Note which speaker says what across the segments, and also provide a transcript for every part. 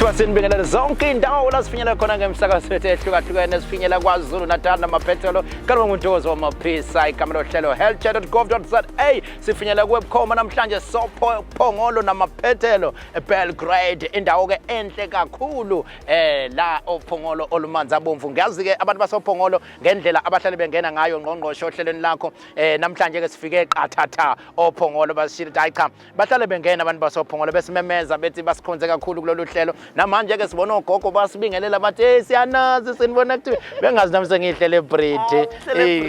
Speaker 1: Ithiwa sinibingelela zonke indawo la sifinyela khona ngemsakazo wethu ehlukahlukene sifinyela kwaZulu Natal namaphethelo kalwa nguntozo wamaphisa igama lohlelo healthchat.gov.za sifinyela kubukhoma namhlanje sophongolo namaphethelo eBelgrade indawo ke enhle kakhulu la ophongolo olumanzi abomvu ngiyazi ke abantu basophongolo ngendlela abahlali bengena ngayo ngqongqoshe ohlelweni lakho namhlanje ke sifike qathatha ophongolo basishilo hayi cha bahlale bengena abantu basophongolo besimemeza bethi basikhonze kakhulu kulolu hlelo namanje ke sibona ogogo basibingelela bathi siyanazi sinibona kuthi bengazi nami sengihlele eBrit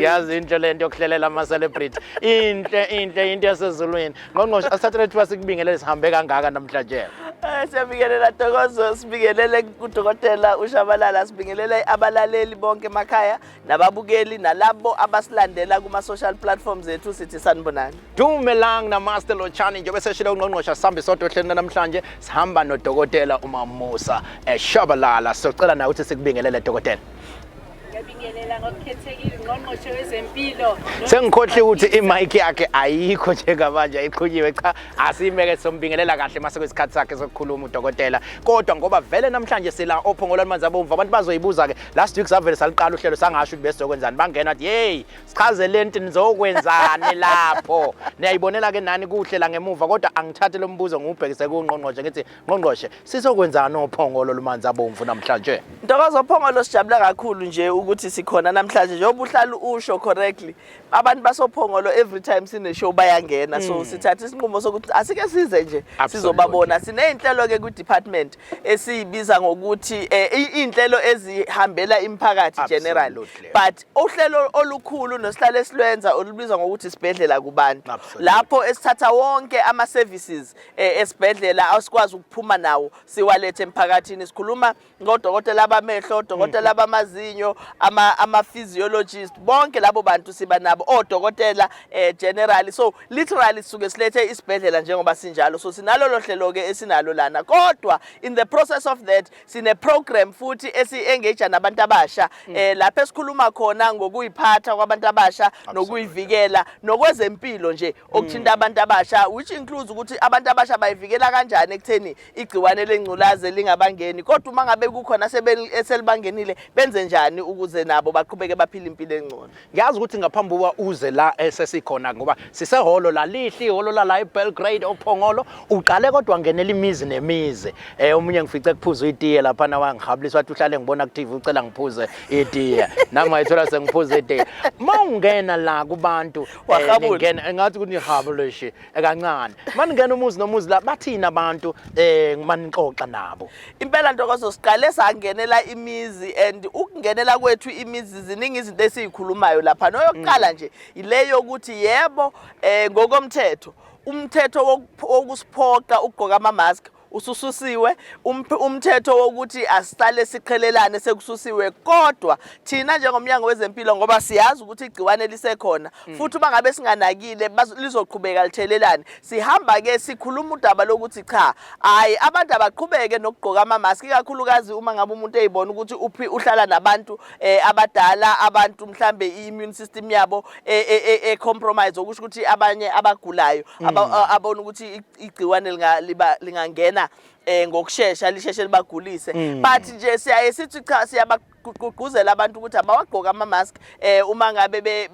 Speaker 1: yazi into lento yokuhlelela ama celebrity inhle into yasezulwini ngqongqoshe asathathe thuba sikubingelele sihambe kangaka namhlanje
Speaker 2: siyabingelela Thokozo sibingelele kudokotela uShabalala sibingelele abalaleli bonke emakhaya nababukeli nalabo abasilandela kuma social platforms ethu sithi sanibonani
Speaker 1: Dumelang na Master Lochani njengoba seshilo ngqongqoshe sihambe sodwa ohlelweni namhlanje sihamba nodokotela uMamusa Shabalala sicela nawe ukuthi sikubingelele dokotela
Speaker 3: ngiyabingelela ngokukhethekile ngqongqoshe wezempilo
Speaker 1: sengikhohle ukuthi imic yakhe ayikho njengamanje ayiqhunyiwe cha asimeke sombingelela kahle mase kwesikhathi sakhe sokukhuluma udokotela kodwa ngoba vele namhlanje sila ophongolo amanzi abomvu abantu bazoyibuza ke last week savele saliqala uhlelo sangasho ukuthi besizokwenzani bangena athi hey sichaze lento nizokwenzani lapho niyayibonela ke nani kuhlela ngemuva kodwa angithathe lo mbuzo ngubhekise kuNgqongqoshe ngithi Ngqongqoshe sizokwenzani ophongolo lumanzi abomvu namhlanje
Speaker 2: Ntokozo ophongolo sijabula kakhulu nje ukuthi sikhona namhlanje njengoba uhlala usho correctly abantu basophongolo every time sine show bayangena so sithatha isinqumo sokuthi asike size nje sizobabona sineinhlelo ke ku department esiyibiza ngokuthi inhlelo ezihambela imphakathi general but uhlelo olukhulu nosihlalo esilwenza olubizwa ngokuthi sibhedlela kubantu lapho esithatha wonke ama services esibhedlela asikwazi ukuphuma nawo siwalethe emphakathini sikhuluma ngodokotela abamehlo odokotela abamazinyo ama physiologist bonke labo bantu siba nabo odokotela general so literally suke silethe isibhedlela njengoba sinjalo so sinalo lohlelo ke esinalo lana kodwa in the process of that sine program futhi esi-engage nabantu abasha lapho esikhuluma khona ngokuyiphatha kwabantu abasha nokuyivikela nokwezempilo nje okuthinta abantu abasha which includes ukuthi abantu abasha bayivikela kanjani ekutheni igciwane lengculaze lingabangeni kodwa uma ngabe kukhona eselibangenile benze njani ukuze nabo baqhubeke baphila impilo engcono
Speaker 1: ngiyazi ukuthi ngaphambi kuba uze la esesikhona ngoba siseholo la lihli iholo la eBelgrade ophongolo uqale kodwa ngenela imizi nemizi omunye ngifice kuphuza itiye lapha na wangihabulisa wathi uhlale ngibona active ucela ngiphuze itiye nami ngayithola sengiphuza itiye mawungena la kubantu ngena ngathi ukuthi nihabulishe kancane maningena umuzi nomuzi la bathina abantu manixoxa nabo
Speaker 2: impela Ntokozo siqale sangenela imizi and ukungenela kwethu imizi ziningi izinto esizikhulumayo lapha noyokuqala nje ileyo ukuthi yebo ngokomthetho umthetho wokusiphoqa ukugqoka ama mask usususiwe umthetho wokuthi asitale siqhelelane sekususiwe kodwa thina njengomnyango wezempilo ngoba siyazi ukuthi igciwane lisekhona futhi uma ngabe singanakile lizoqhubeka lithelelane sihamba ke sikhuluma udaba lokuthi cha hayi abantu abaqhubeke nokugqoka ama mask kakhulukazi uma ngabe umuntu eyibona ukuthi uhlala nabantu abadala abantu mhlambe immune system yabo compromise okusho ukuthi abanye abagulayo abona ukuthi igciwane lingangena ngokusheshsha lisheshe libagulise but nje siyaye sithi cha siyabagqugquzela abantu ukuthi abawagqoka ama mask uma ngabe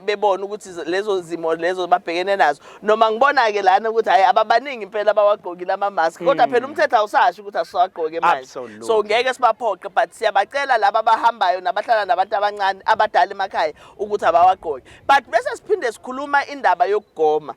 Speaker 2: bebona ukuthi lezo zimo lezo babhekene nazo noma ngibona ke lana ukuthi hayi ababaningi impela abawagqokile ama mask kodwa phela umthetho awusasho ukuthi asisagqoke manje so ngeke sibaphoqe but siyabacela laba abahambayo nabahlala nabantu abancane abadala emakhaya ukuthi abawagqoke but bese siphinde sikhuluma indaba yokugoma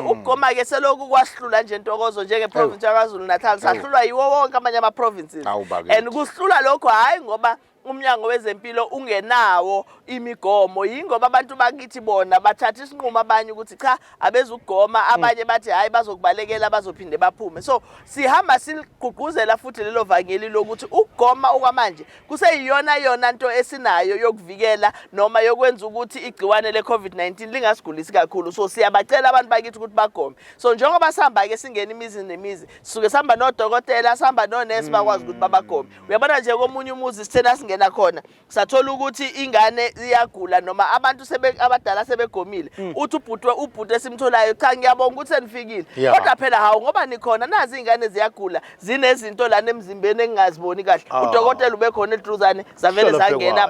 Speaker 2: ukugoma ke selokhu kwasihlula nje Ntokozo njenge province yaKwaZulu Natal sahlulwa yiwo wonke amanye ama provinces and kusihlula lokho hayi ngoba umnyango wezempilo ungenawo imigomo yingoba abantu bakithi bona bathatha isinqumo abanye ukuthi cha abezugoma abanye bathi hayi bazokubalekela bazophinde baphume so sihamba sigqugquzela futhi lelo vangeli lokuthi ukugoma okwamanje kuseyiyona nto esinayo yokuvikela noma yokwenza ukuthi igciwane leCovid-19 lingasigulisi kakhulu so siyabacela abantu bakithi ukuthi bagome so njengoba sihamba ke singena imizi nemizi sisuke sihamba nodokotela sihamba nonesi bakwazi ukuthi babagome uyabona nje komunye umuzi sithena sangena khona sathola ukuthi ingane iyagula noma abantu abadala sebegomile uthi ubhuti esimtholayo cha ngiyabonga ukuthi senifikile kodwa phela hawo ngoba nikhona nazi ingane ziyagula zinezinto lana emzimbeni engingaziboni kahle udokotela ubekhona edruzane zavele zangena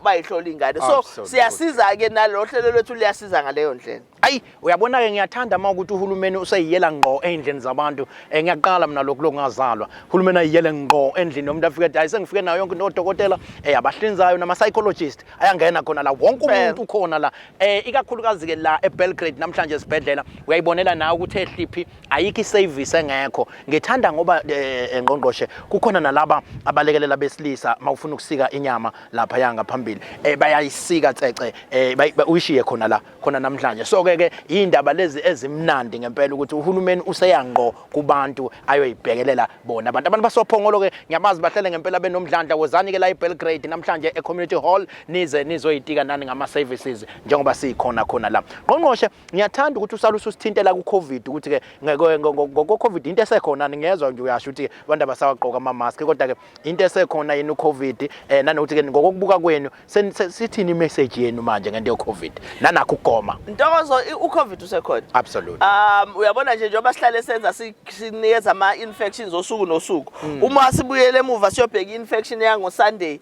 Speaker 2: bayihlola ingane so siyasiza ke nalo hlelo lwethu liyasiza ngaleyo ndlela.
Speaker 1: Ayi uyabona ke ngiyathanda ukuthi uhulumeni useyiyela ngqo endlini zabantu ngiyaqala mina lokho ngazalwa uhulumeni ayiyele ngqo endlini nomuntu afike ethi ayisengifike nayo yonke nodokotela abahlinzayo nama psychologist ayangena khona la wonke umuntu ukhona la ikakhulukazi ke la eBelgrade namhlanje esibhedlela uyayibonela nawe ukuthi ehliphi ayikho iservice engekho ngithanda ngoba ngqongqoshe kukhona nalaba abalekelela besilisa mawufuna ukusika inyama lapha yanga phambili bayayisika cece uyishiye khona la khona namhlanje so ke indaba lezi ezimnandi ngempela ukuthi uhulumeni useyangqo kubantu ayoyibhekelela bona abantu basophongolo ke ngiyabazi bahlele ngempela benomdlandla wozani ke la eBelgrade namhlanje eCommunity Hall nize nizoyitika nani ngama services njengoba sikhona khona la. Ngqongqoshe ngiyathanda ukuthi usalusa usithintela kuCovid ukuthi ke ngoCovid into esekhona ngiyezwa nje uyasho ukuthi abantu abasawagqoka ama mask kodwa ke into esekhona yini uCovid nanokuthi ke ngokubuka kwenu sithini message yenu manje ngento yeCovid nanakho ukugoma.
Speaker 2: Ntokozo uCovid usekhona.
Speaker 1: Absolutely.
Speaker 2: Uyabona nje njengoba sihlale senza sinikeza ama infections osuku nosuku. Uma sibuyele emuva siyobheka infection yango Sunday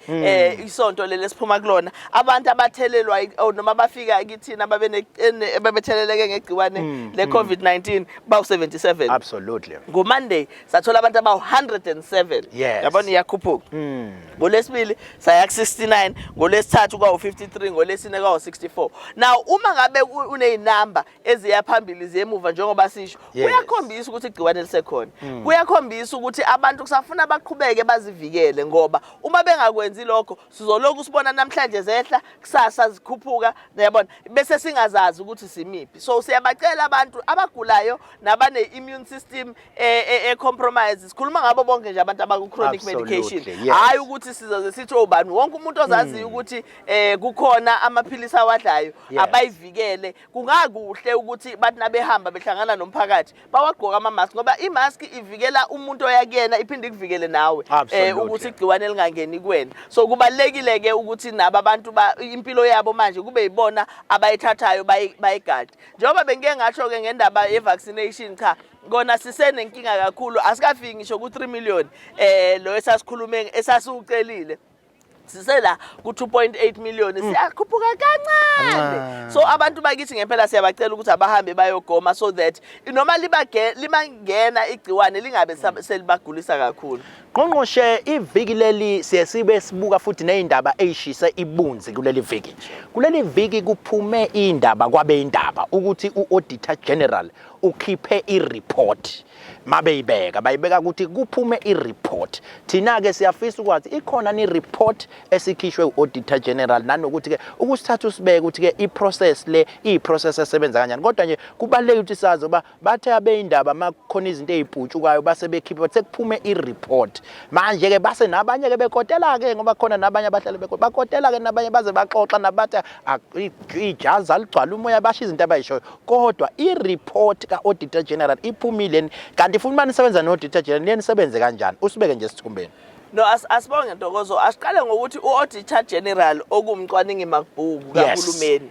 Speaker 2: isonto leli siphuma kulona abantu abathelelwa noma bafika kithina babetheleleke ngegciwane leCovid-19 bawu77.
Speaker 1: Absolutely.
Speaker 2: Ngo Monday sathola abantu abawu107. Yabona iyakhuphuka. NgoLesibili saya ku69, ngoLesithathu kwawu53, ngoLesine kwawu64. Now uma ngabe uneyinamba eziyaphambili ziyemuva njengoba sisho kuyakhombisa ukuthi igciwane lisekhona. Kuyakhombisa ukuthi abantu kusafuna baqhubeke bazivikele ngoba uma bengakwenzi lokho sizoloku sibona namhlanje zehla kusasa zikhuphuka yabona bese singazazi ukuthi simiphi. So siyabacela abantu abagulayo nabane immune system compromise sikhuluma ngabo bonke nje abantu abaku chronic medication hayi ukuthi sizoze sithi obani wonke umuntu ozazi ukuthi kukhona amaphilisi awadlayo abayivikele. Kungakuhle ukuthi bathi nabehamba behlangana nomphakathi bawagqoka ama mask ngoba i mask ivikela umuntu oyakuyena iphinde ikuvikele nawe ukuthi igciwane lingangeni kuwena. So kubalekile ke ukuthi naba abantu impilo yabo manje kube yibona abayithathayo bayigadi. Njengoba bengeke ngasho ke ngendaba ye vaccination cha ngona sisenenkinga kakhulu asikafiki ngisho ku3 million lo esasikhulume esasucelile sisela ku2.8 million siyakhuphuka kancane. So abantu bakithi ngempela siyabacela ukuthi abahambe bayogoma so that noma limangena igciwane lingabe selibagulisa kakhulu.
Speaker 1: Ngqongqoshe iviki leli siyesibe sibuka futhi nezindaba ezishisa ibunzi kuleli viki. Kuleli viki kuphume indaba kwabe indaba ukuthi uAuditor General ukhiphe ireport mabeyibeka bayibeka ukuthi kuphume ireport. Thina ke siyafisa ukwazi ikhona ni report esikhishwe uAuditor General nanokuthi ke ukusithatha usibeke ukuthi ke iprocess le iprocess esebenza kanjani kodwa nje kubaleke ukuthi sazi ba bathe abeyindaba makhona izinto ezibhutshukayo base bekhipha sekuphume ireport. Manje ke base nabanye ke bekotela ke ngoba khona nabanye abahlali bekotela ke nabanye baze baxoxa nabathi ijazi aligcwala umoya basho izinto abayishoyo kodwa ireport kaAuditor General iphumile kanti futhi manisebenza noAuditor General nisebenze kanjani usibeke nje sithumbeni.
Speaker 2: No asibonge Ntokozo asiqale ngokuthi uAuditor General okumcwaningi mabhuku kahulumeni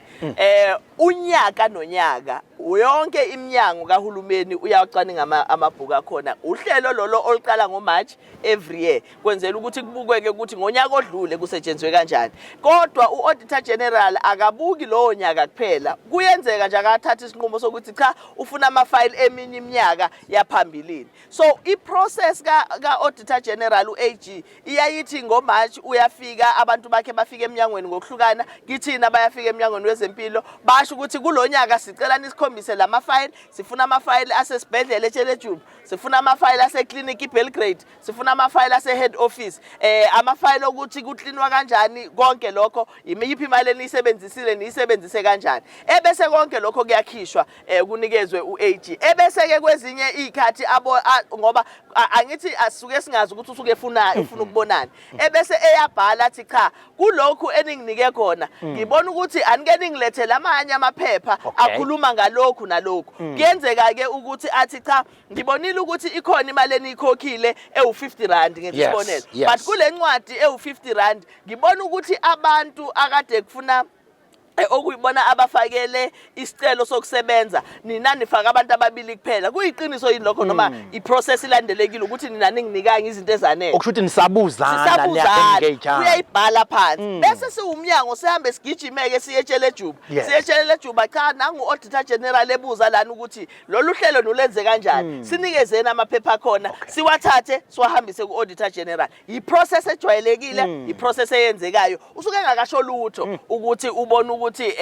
Speaker 2: unyaka nonyaka yonke iminyango kahulumeni uyacwaninga amabhuku akhona uhlelo lolo oluqala ngoMarch every year kwenzela ukuthi kubukweke ukuthi ngonyaka odlule kusetshenzwe kanjani kodwa uAuditor General akabuki lo nyaka kuphela kuyenzeka nje akathatha isinqumo sokuthi cha ufuna ama file eminye iminyaka yaphambilini. So iprocess kaAuditor General uAG iyayithi ngoMarch uyafika abantu bakhe bafika eminyangweni ngokuhlukana kithina bayafika eminyangweni wezeMpilo basho ukuthi kulonyaka sicela nisikhombise lama file sifuna ama file asesibhedlela eTshelejuba sifuna ama file aseclinic iBelgrade sifuna ama file ase head office ama file ukuthi kuklinwa kanjani konke lokho yimiphi imali eniyisebenzisile niyisebenzise kanjani ebese konke lokho kuyakhishwa kunikezwe uAG ebese ke kwezinye izikhathi ngoba angithi asuke singazi ukuthi usuke efuna na efuna ukubonana ebese eyabhala athi cha kulokhu eninginike khona ngibona ukuthi anike ningilethele amanye amaphepha akhuluma ngalokhu nalokhu kuyenzeka ke ukuthi athi cha ngibonile ukuthi ikhona imali enikhokhile ewu50 ngesibonelo but kule ncwadi ewu50 ngibona ukuthi abantu akade kufuna okuyibona abafakele isicelo sokusebenza nina nifaka abantu ababili kuphela kuyiqiniso yini lokho noma iprocess ilandelekile ukuthi nina ninginikanga izinto ezanele
Speaker 1: okushuthi nisabuzana niya-engage
Speaker 2: uyayibhala phansi bese siwumnyango sihambe sigijimeke siyetshele ejuba siyetshele ejuba cha nangu auditor general ebuza lana ukuthi lolu hlelo nulenze kanjani sinikezeni amaphepha khona siwathathe siwahambise ku auditor general iprocess ejwayelekile iprocess eyenzekayo usuke engakasho lutho ukuthi ubone ukuthi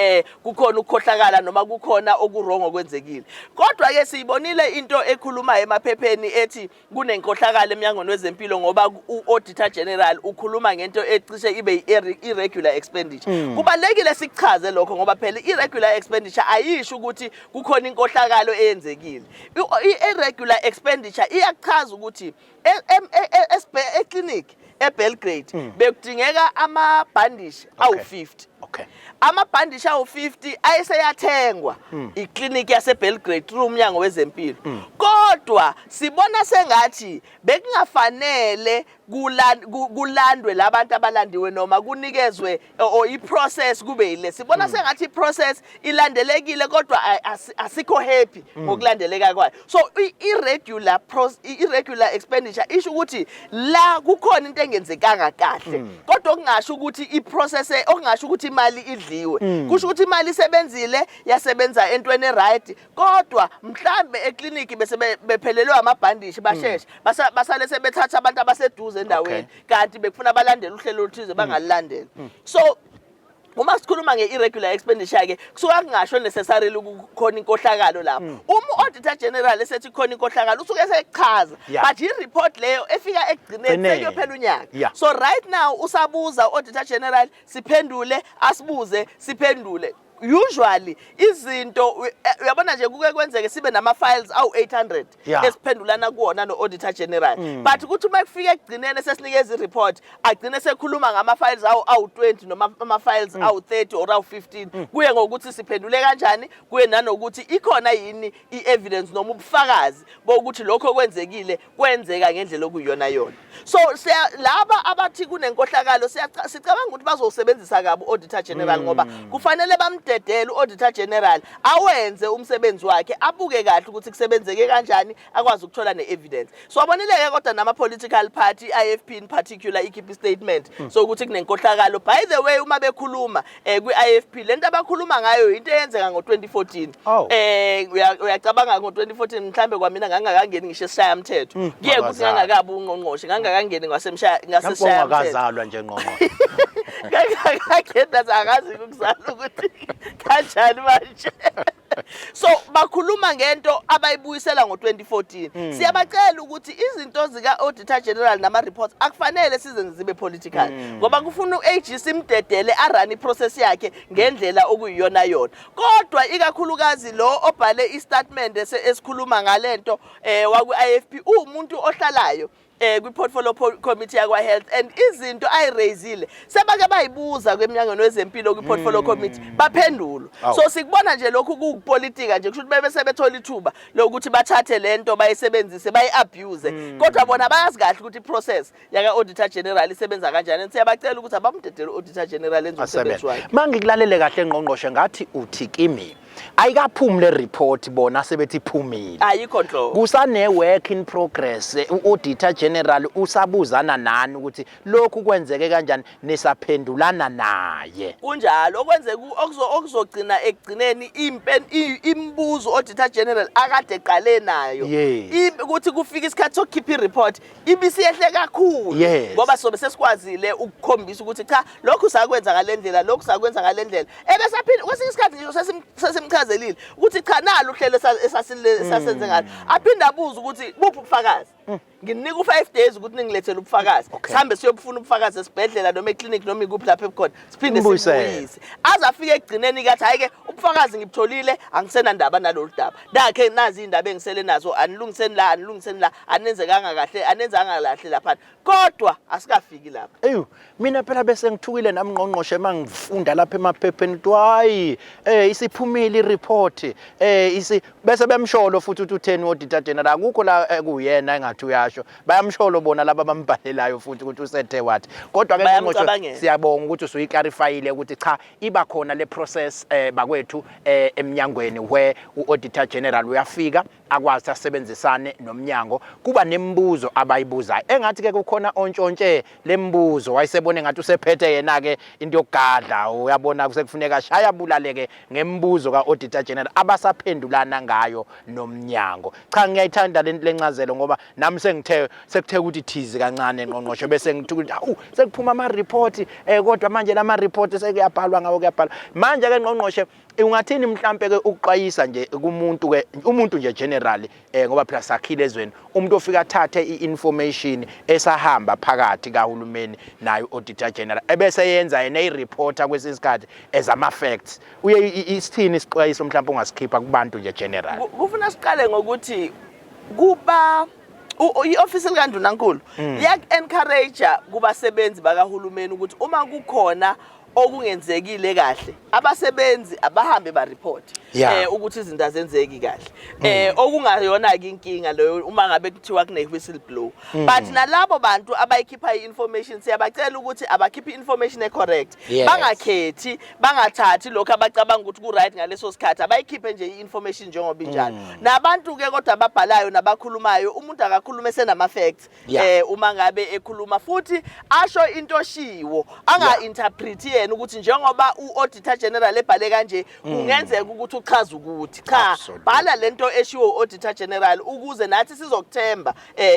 Speaker 2: kukhona ukukhohlakala noma kukhona okurongo okwenzekile kodwa ke siyibonile into ekhulumayo emaphepheni ethi kunenkohlakalo eMnyangweni wezeMpilo ngoba uAuditor General ukhuluma ngento ecishe ibe irregular expenditure kubalekile sichaze lokho ngoba phela irregular expenditure ayisho ukuthi kukhona inkohlakalo eyenzekile irregular expenditure iyachaza ukuthi eclinic eBelgrade bekudingeka amabhandishi awu50 amabhandishi awu50 ayeseyathengwa iclinic yaseBelgrade through uMnyango wezeMpilo kodwa sibona sengathi bekungafanele kulandwe labantu abalandiwe noma kunikezwe iprocess kube ile sibona sengathi iprocess ilandelekile kodwa asikho happy ngokulandeleka kwayo so irregular expenditure isho ukuthi la kukhona into engenzekanga kahle kodwa okungasho ukuthi iprocess okungasho ukuthi imali idliwe kusho ukuthi imali isebenzile yasebenza entweni eright kodwa mhlambe eclinic bese bephelelwe amabhandishi basheshe basale sebethatha abantu abaseduze endaweni kanti bekufuna abalandela uhlelo oluthize bangalilandela so uma sikhuluma nge-irregular expenditure ke kusuka kungasho necessarily ukukhona inkohlakalo lapho auditor general esethi khona inkohlakalo usuke esechaza but i-report leyo efika ekugcineni seyophela unyaka so right now usabuza auditor general siphendule asibuze siphendule usually izinto uyabona nje kuke kwenzeke sibe nama files awu800 esiphendulana kuona no-auditor general but ukuthi uma kufika ekugcinene sesinikeza i-report agcine sekhuluma ngama files awu20 noma ama files awu30 or awu15 kuye ngokuthi siphendule kanjani kuye nanokuthi ikhona yini i-evidence noma ubufakazi bokuthi lokho kwenzekile kwenzeka ngendlela okuyiyona yona so laba abathi kunenkohlakalo sicabanga ukuthi bazosebenzisa kabi auditor general ngoba kufanele dedela uAuditor General awenze umsebenzi wakhe abuke kahle ukuthi kusebenzeke kanjani akwazi ukuthola neevidence so abonileke kodwa nama political party IFP in particular ikhipha statement so ukuthi kunenkohlakalo by the way uma bekhuluma kwi-IFP lento abakhuluma ngayo into eyenzeka ngo2014 uyacabanga ngo2014 mhlambe kwamina ngangakangeni ngisho esishaya umthetho kuye ukuthi ngangakabi uNgqongqoshe ngangakangeni ngaseshaya
Speaker 1: akazalwa nje ngqongqo
Speaker 2: ngakakhetha akazi ukuzala ukuthi kanjani manje so bakhuluma ngento abayibuyisela ngo2014 siyabacela ukuthi izinto zika Auditor General nama reports akufanele sizenze zibe political ngoba kufuna uAG simdedele arun iprocess yakhe ngendlela okuyiyona yona kodwa ikakhulukazi lo obhale istatement esikhuluma ngalento waku IFP umuntu ohlalayo kwi-portfolio committee yakwa-health and izinto ayiraisile sebake bayibuza kwemnyangweni wezeMpilo kwi-portfolio committee baphendula so sikubona nje lokhu kupolitika nje kusho ukuthi bese bethola ithuba lokuthi bathathe lento bayisebenzise bayi-abuse kodwa bona bayazi kahle ukuthi i-process yaka-auditor general isebenza kanjani siyabacela ukuthi abamdedele u-auditor general enze umsebenzi wakhe
Speaker 1: mangikulalele kahle ngqongqoshe ngathi uthi kimi ayikaphumi le report bona sebethi iphumile
Speaker 2: ayikho nhlo
Speaker 1: kusane work in progress uAuditor General usabuzana nani ukuthi lokhu kwenzeke kanjani nisaphendulana naye
Speaker 2: kunjalo okwenzeka okuzogcina ekugcineni imibuzo Auditor General akade eqale nayo ukuthi kufika isikhathi sokukhipha i-report ibisiyehle kakhulu ngoba sobe sesikwazile ukukhombisa ukuthi cha lokhu sakwenza ngalendlela lokhu sakwenza ngalendlela ebesaphinde kwesinye isikhathi nje sesimchazelile ukuthi cha nalo uhlelo esasenze ngalo aphinde abuza ukuthi buphi ubufakazi nginika u5 days ukuthi ningilethele ubufakazi sihambe siyobufuna ubufakazi esibhedlela noma eclinic noma ikuphi lapha ekhona siphinde sibuyise azafika egcineni kathi hayike ubufakazi ngibutholile angisenandaba nalolu daba nakhe nazi indaba engisele nazo anilungiseni la anenzekanga kahle anenzanga kahle lapha kodwa asikafiki lapha
Speaker 1: mina phela bese ngithukile nami ngqongqoshe mangifunda lapha emaphepheni hayi isiphumile ireport bese bemsholo futhi ukuthi u10 auditor general akukho la kuyena engathi uyasho bayamsholo bona laba bambhalelayo futhi ukuthi usethe wathi kodwa ke ngqongqoshe siyabonga ukuthi usuyiclarifyile ukuthi cha iba khona le process bakwethu eminyangweni where uauditor general uyafika akwazi asebenzisane nomnyango kuba nemibuzo abayibuzayo engathi ke kukhona ontshontshe lembuzo wayesebone ngathi usephethe yena ke into yokugadla uyabona kusekufuneka shaya bulaleke ngemibuzo kaauditor general abasaphendulana ngayo nomnyango cha ngiyayithanda lencazelo ngoba nami sekuthe ukuthi thizi kancane ngqongqoshe bese ngithi ukuthi sekuphuma ama report kodwa manje lama report sekuyabhalwa ngawo kuyabhalwa manje ke ngqongqoshe ungathini mhlambe ke ukuqwayisa nje umuntu nje generally ngoba phela sakhile ezweni umuntu ofika athathe i-information esahamba phakathi kahulumeni nayo auditor general ebese yenza yena i-reporter kwesinsikhathi ezama facts uye isithini isiqwayiso mhlawumbe ungasikhipha kubantu nje general
Speaker 2: kufuna siqale ngokuthi kuba i-office likaNdunankulu liyak-encourage kubasebenzi bakahulumeni ukuthi uma kukhona okungenzekile kahle abasebenzi abahambe ba report ukuthi izinto azenzeki kahle okungayona ke inkinga leyo uma ngabe kuthiwa kune whistleblower but nalabo bantu abayikhipha i-information siyabacela ukuthi abakhiphe information correct bangakhethi bangathathi lokho abacabanga ukuthi ku right ngaleso sikhathi abayikhiphe nje i-information njengoba injalo nabantu ke kodwa ababhalayo nabakhulumayo umuntu akakhuluma esenama facts uma ngabe ekhuluma futhi asho into oshiwo anga interpret yena ukuthi njengoba uauditor general ebhale kanje kungenzeka ukuthi uchaza ukuthi cha bhala lento eshiwo uauditor general ukuze nathi sizokuthemba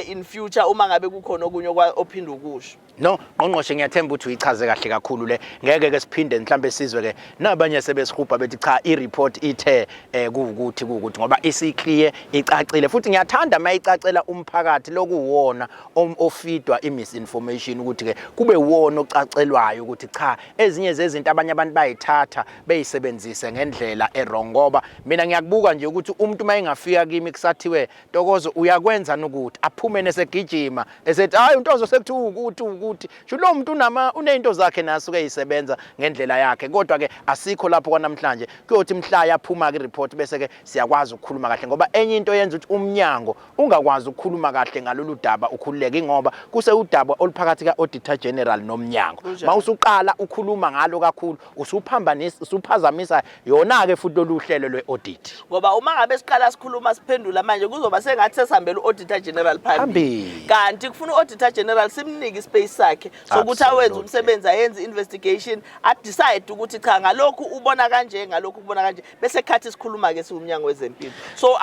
Speaker 2: in future uma ngabe kukhona okunye ophinda ukusho
Speaker 1: no ngqongqoshe ngiyathemba ukuthi uyichaze kahle kakhulu le ngeke ke siphinde mhlambe sizwe ke nabanye sebesihubha bethi cha i-report ithe kuukuthi ngoba isi-clear icacile futhi ngiyathanda mayicacela umphakathi lokuwona ofidwa i-misinformation ukuthi ke kube wona ocacelwayo ukuthi cha ezinye zezinto abanye abantu bayithatha beyisebenzise ngendlela errong ngoba mina ngiyakubuka nje ukuthi umuntu mayengafika kimi kusathiwe Ntokozo uyakwenza nokuthi aphume nesegijima esethi hayi uNtokozo sekuthiwa ukuthi sho lo muntu unezinto zakhe nasuke eyisebenza ngendlela yakhe kodwa ke asikho lapho kwanamhlanje kuyothi mhla yaphuma ke report bese ke siyakwazi ukukhuluma kahle ngoba enye into yenza ukuthi umnyango ungakwazi ukukhuluma kahle ngalolu daba ukhululeke ngoba kuse udaba oluphakathi ka auditor general nomnyango mawusuqala ukhuluma ngalo kakhulu usuphazamisa yona ke futhi loluhlelo lweaudit
Speaker 2: ngoba uma ngabe siqala sikhuluma siphendula manje kuzoba sengathi sesihambela uauditor general phambili kanti kufuna uauditor general simnike ispace sakhe sokuthi awenze umsebenzi ayenze investigation decide ukuthi cha ngalokhu ubona kanje ngalokhu ubona kanje bese khathi sikhuluma ke siumnyango wezempilo so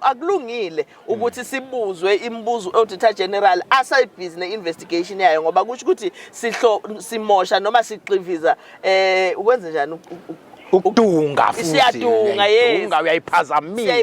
Speaker 2: akulungile ukuthi sibuzwe imibuzo auditor general asayibhizi ne-investigation yayo ngoba kusho ukuthi simosha noma siqiviza ukwenza njani
Speaker 1: ukudunga futhi
Speaker 2: siyadunga
Speaker 1: uyayiphazamisa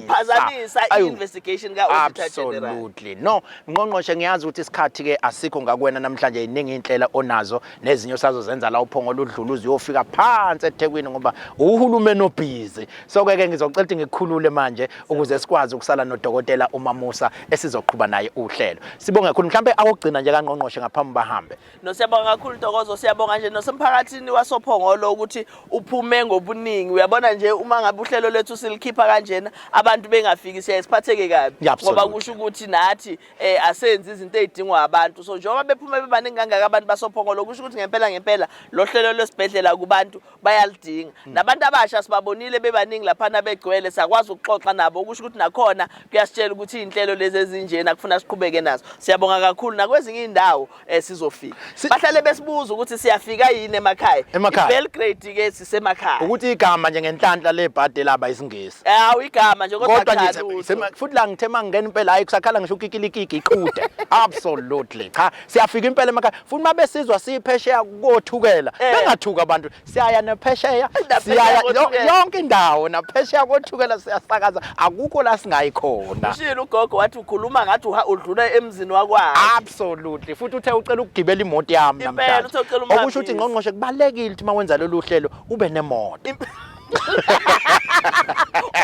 Speaker 2: i-investigation ka-auditor general
Speaker 1: absolutely no ngqongqoshe ngiyazi ukuthi isikhathi ke asikho ngakwena namhlanje iningi indlela onazo nezinyo sazozenza la uphongo ludlula uziyofika phansi eThekwini ngoba uhulumeni obhizi so ke ngizocela ukuthi ngikhulule manje ukuze sikwazi ukusala nodokotela uMamusa esizoqhubha naye uhlelo sibonge kakhulu mhlambe awugcina nje kaNgqongqoshe ngaphambi bahambe
Speaker 2: no siyabonga kakhulu Ntokozo siyabonga nje nosemphakathini wasophongolo ukuthi uphume ngobuningi uyabona nje uma ngabe uhlelo lethu silikhipha kanjena abantu bengafiki siyasiphatheke kabi ngoba kusho ukuthi nathi asenzi izinto ezidingwa abantu so njengoba bephuma bebaningi kangaka abantu basophongolo kusho ukuthi ngempela lo hlelo lwesibhedlela kubantu bayalidinga nabantu abasha sibabonile bebaningi lapha begcwele sakwazi ukuxoxa nabo kusho ukuthi nakhona kuyasitshela ukuthi inhlelo lezi ezinjena kufuna siqhubeke nazo siyabonga kakhulu nakwezinye indawo sizofika bahlale besibuza ukuthi siyafika yini emakhaya Belgrade ke sisemakhaya
Speaker 1: futhi igama nje ngenhlanhla lebhade laba isingisi
Speaker 2: Hawu igama nje kodwa
Speaker 1: kodwa
Speaker 2: cha
Speaker 1: nje
Speaker 2: lutho.
Speaker 1: futhi la ngithe mangena impela hayi kusakhala ngisho ukikilikiki iqude absolutely cha siyafika impela emakhaya futhi mabesizwa siphesheya kothukela bengathuka abantu siyaya nephesheya siyaya yonke indawo naphesheya kothukela siyasakaza akukho la singayikhona
Speaker 2: Ushilo ugogo wathi ukhuluma ngathi udlula emzini wakwazi.
Speaker 1: absolutely futhi uthe ucela ukugibela imoto yami namhlanje okusho ukuthi ngqongqoshe kubalekile ukuthi mawenza lolu hlelo ube nemoto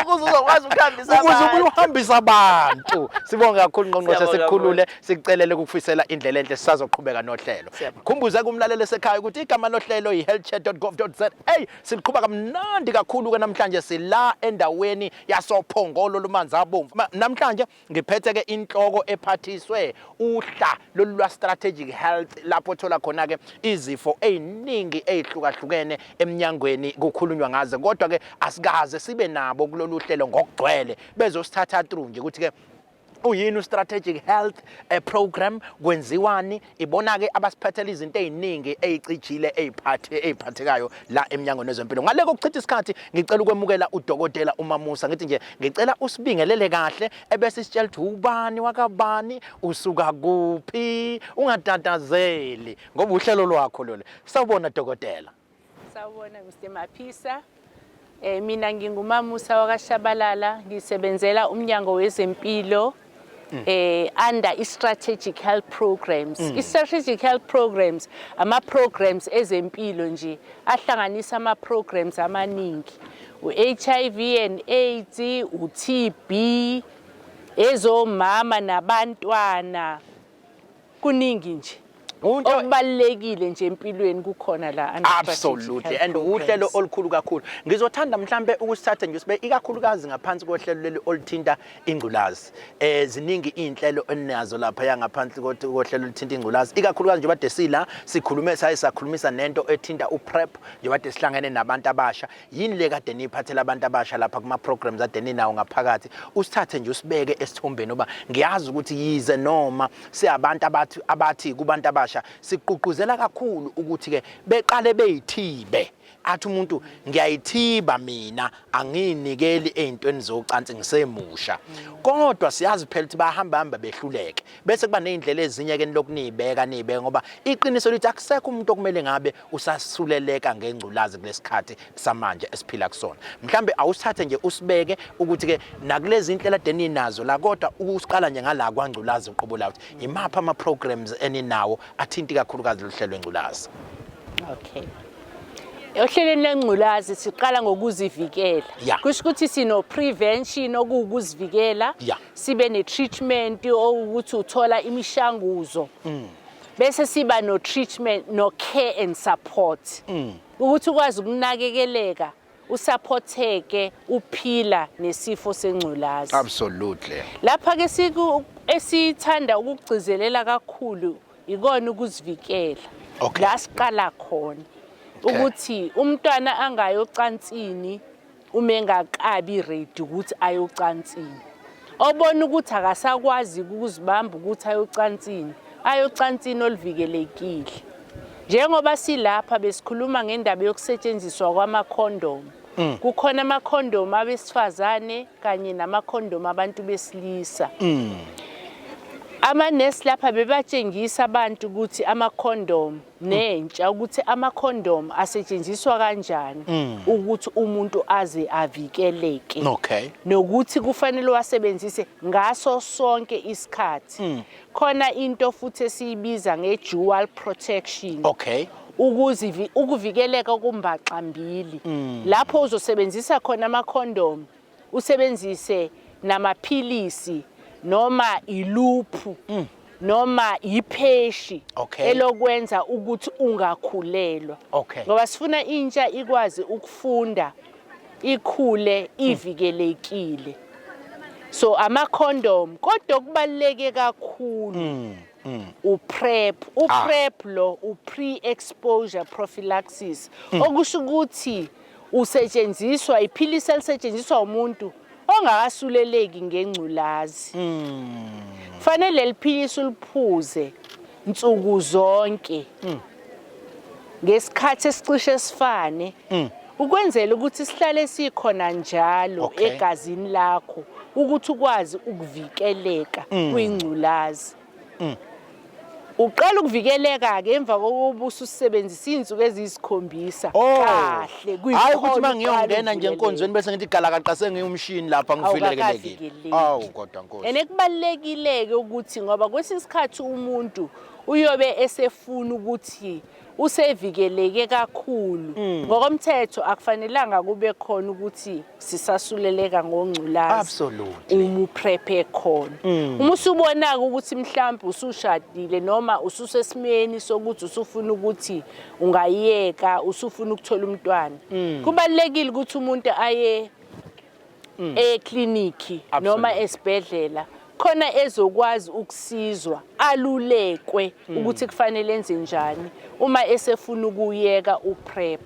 Speaker 2: ukuze uzokwazi ukuhambisa abantu.
Speaker 1: ukuze ubuye uhambisa abantu sibonga kakhulu ngqongqoshe sikukhulule sikucelele ukufisela indlela enhle sisazoqhubeka nohlelo khumbuza kumlaleli esekhaya ukuthi igama lohlelo i-healthchat.gov.za siliqhubeka kamnandi kakhulu ke namhlanje sila endaweni yasophongolo lumanzi abomvu namhlanje ngiphethe ke inhloko ephathiswe uhla lolu lwa strategic health lapho thola khona ke izifo eziningi ezihlukahlukene eminyangweni kukhulunywa ngazo kodwa ke asikaze sibe nabo kulolu hlelo ngokugcwele bezosithatha through nje ukuthi ke uyini strategic health program kwenziwani ibona ke abasiphathela izinto eziningi ezicijile eziphathekayo la eminyangweni wezempilo ngale kokuchitha isikhathi ngicela ukwemukela udokotela uMamusa ngithi nje ngicela usibingelele kahle ebese sitshela ukuthi ubani wakabani usuka kuphi ungatatazeli ngoba uhlelo lwakho lolu sawubona dokotela
Speaker 3: Sawubona Mr. Maphisa. Mina nginguMamusa wakwaShabalala ngisebenzela uMnyango wezeMpilo under i-strategic health programs. I-strategic health programs ama-programs ezempilo nje ahlanganisa ama-programs amaningi. U-HIV and AIDS, u-TB, ezomama nabantwana kuningi nje. Okubalekile nje empilweni kukhona la
Speaker 1: absolutely and uhlelo olukhulu kakhulu ngizothanda mhlambe ukusithatha nje sibe ikakhulukazi ngaphansi kohlelo leli oluthinta ingculazi ziningi inhlelo enazo lapha yangaphansi kohlelo oluthinta ingculazi ikakhulukazi nje bade sila sikhulume sakhulumisa nento ethinta uprep nje bade sihlangene nabantu abasha yini le kade niphathela abantu abasha lapha kuma programs ade ninawo ngaphakathi usithathe nje usibeke esithombeni oba ngiyazi ukuthi yize noma siyabantu abathi kubantu abasha siqhuquzela kakhulu ukuthi ke beqale beyithibe athi umuntu ngiyayithiba mina anginikeli ezintweni zocansi ngisemusha kodwa siyazi phela ukuthi bahamba behluleke bese kuba nezindlela ezinye ke lokunibeka ngoba iqiniso lithi akusekho umuntu okumele ngabe usasuleleka ngengculazi kulesikhathi samanje esiphila kusona mhlambe awusithathe nje usibeke ukuthi ke nakulezi indlela deninazo la kodwa ukusiqala nje ngala kwangculazi uqobola ukuthi imapha ama programs eninawo athinti kakhulukazi lohlelo lwengculazi
Speaker 3: Okay. Ohlelweni lengculazi siqala ngokuzivikela. Kusho ukuthi sino prevention okuwukuzivikela, sibe ne treatment ukuthi uthola imishanguzo. Bese siba no treatment no care and support. Ukuthi ukwazi ukunakekeleka, usupporteke, uphila nesifo sengculazi.
Speaker 1: Absolutely.
Speaker 3: Lapha ke esithanda ukugcizelela kakhulu ikona ukuzivikela. La siqala khona. Ukuthi umntwana angayocansini umengakabi ready ukuthi ayocansini obona ukuthi akasakwazi ukuzibamba ukuthi ayocansini oluvikelekile njengoba silapha besikhuluma ngendaba yokusetshenziswa kwama-condom kukhona ama-condom abesifazane kanye nama-condom abantu besilisa Ama-nurse lapha bebatshengisa abantu ukuthi ama-condom nentsha ukuthi ama-condom asetshenziswa kanjani ukuthi umuntu aze avikeleke nokuthi kufanele wasebenzise ngaso sonke isikhathi khona into futhi esiyibiza nge-dual protection ukuvikeleka kumbaxambili lapho uzosebenzisa khona ama-condom usebenzise namaphilisi noma iluphu noma ipheshi elokwenza ukuthi ungakhulelwa ngoba sifuna intsha ikwazi ukufunda ikhule ivikelekile so ama-condom kodwa kubaluleke kakhulu uprep lo pre-exposure prophylaxis okusho ukuthi usetshenziswa iphilisi elisetshenziswa umuntu ongakasuleleki ngengculazi fanele liphilisi uliphuze nsuku zonke ngesikhathi esicishe sifane ukwenzela ukuthi sihlale sikhona njalo egazini lakho ukuthi ukwazi ukuvikeleka kwingculazi. Uqala ukuvikeleka ke emva kokuba ususebenzisa insuku eziyisikhombisa kahle
Speaker 1: kwikhona. Hayi ukuthi mangiyongena nje enkonzweni bese ngithi galakaqa sengiyumshini lapha ngivikelekile. Kodwa Nkosi.
Speaker 3: Enekubalekile ukuthi ngoba kwesinye isikhathi umuntu uyobe esefuna ukuthi usevikeleke kakhulu. Ngokomthetho akufanelanga kube khona ukuthi sisasuleleka ngongculazi.
Speaker 1: Absolutely.
Speaker 3: Uma uprephe khona. Uma usubona ukuthi mhlawumbe usushadile noma ususesimeni sokuthi usufuna ukuthi ungayiyeka, usufuna ukuthola umntwana. Kubalekile ukuthi umuntu aye ekliniki noma esibhedlela khona ezokwazi ukusizwa alulekwe ukuthi kufanele enze njani uma esefuna ukuyeka uprep.